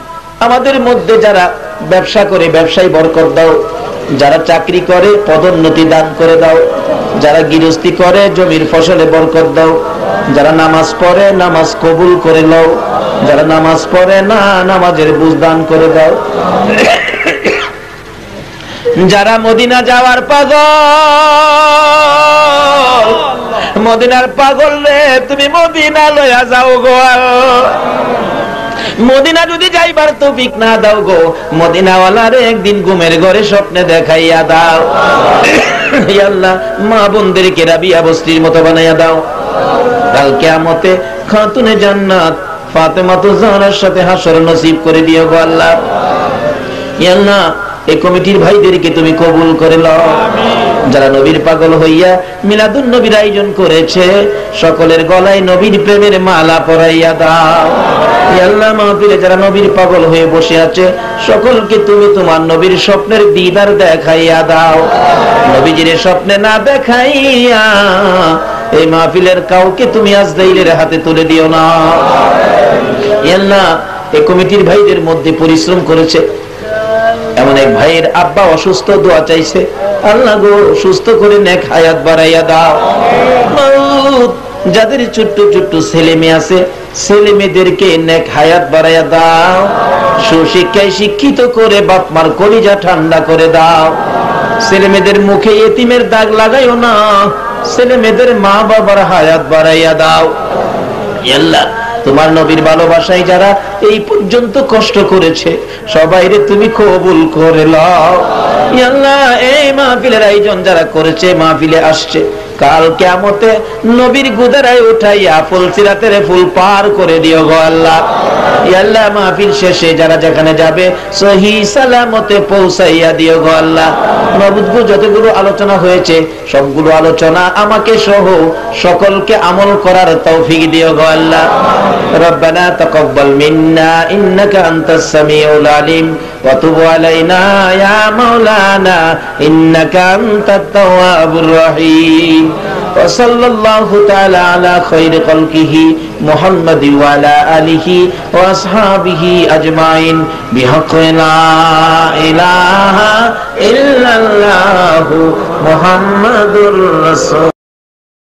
আমাদের মধ্যে যারা ব্যবসা করে ব্যবসায় বরকত দাও, যারা চাকরি করে পদোন্নতি দান করে দাও, যারা গৃহস্থী করে জমির ফসলে বরকত দাও, যারা নামাজ পড়ে নামাজ কবুল করে নাও, যারা নামাজ পড়ে না নামাজের বুঝ দান করে দাও। যারা মদিনা যাওয়ার পাগল, মদিনার পাগল রে তুমি মদিনা লইয়া যাও গো। মদিনা যদি যাইবার তৌফিক না দাও গো, মদিনাওয়ালারে একদিন ঘুমের ঘরে স্বপ্নে দেখাইয়া দাও। ইয়া আল্লাহ, মা বোনদেরকে রাবিয়া বস্তির মতো বানাইয়া দাও। কাল কিয়ামতে খাতুনে জান্নাত ফাতেমাতু জাহরার সাথে হাসর নসিব করে দিও গো আল্লাহ। ইয়া আল্লাহ, এই কমিটির ভাইদেরকে তুমি কবুল করে নাও। যারা নবীর পাগল হইয়া মিলাদুন নবীর আয়োজন করেছে, সকলের গলায় নবীর প্রেমের মালা পরাইয়া দাও। ইয়া আল্লাহ, মাহফিলে যারা নবীর পাগল হয়ে বসে আছে, সকলকে তুমি তোমার নবীর স্বপ্নের দিদার দেখাইয়া দাও। নবীজির স্বপ্নে না দেখাইয়া এই মাহফিলের কাউকে তুমি আজরাইলের হাতে তুলে দিও না। ইয়া আল্লাহ, এই কমিটির ভাইদের মধ্যে পরিশ্রম করেছে এমন এক ভাইয়ের আব্বা অসুস্থ, দোয়া চাইছে। আল্লাহ গো, সুস্থ করে নেক হায়াত বাড়াইয়া দাও। যাদের ছোট্ট ছোট্ট ছেলে মেয়ে আছে, ছেলে মেয়েদেরকে নেক হায়াত বাড়াইয়া দাও। সুশিক্ষায় শিক্ষিত করে বাপ মার কলিজা ঠান্ডা করে দাও। ছেলে মেয়েদের মুখে এতিমের দাগ লাগাইও না, ছেলে মেয়েদের মা বাবার হায়াত বাড়াইয়া দাও। আল্লাহ, তোমার নবীর ভালোবাসায় যারা এই পর্যন্ত কষ্ট করেছে, সবাইরে তুমি কবুল করে নাও। ইয়া আল্লাহ, এই মাহফিলের আয়োজন যারা করেছে, মাহফিলে আসছে, কাল কিয়ামতে নবীর গুদারায় উঠাইয়া ফুলসিরাতের ফুল পার করে দিও গো আল্লাহ। ইয়া আল্লাহ, মাহফিল শেষে যারা যেখানে যাবে সহি সালামতে পৌঁছাইয়া দিও গো আল্লাহ। নবুদ্ধ যতগুলো আলোচনা হয়েছে, সবগুলো আলোচনা আমাকে সহ সকলকে আমল করার তৌফিক দিও গো আল্লাহ। রব্বানা তাকাব্বাল মিন্না ইন্নাকা আনতাস সামিউল আলিম ওয়া তুব আলাইনা ইয়া মাওলানা ইন্নাকা আনতাত তাওয়াবুর রহিম। ওয়া সাল্লাল্লাহু তাআলা আলা খায়রি খালকিহি মুহাম্মাদি ওয়া আলা আলিহি ওয়া আসহাবিহি আজমাইন বিহাক্কি লা ইলাহা ইল্লাল্লাহু মুহাম্মাদুর রাসূল।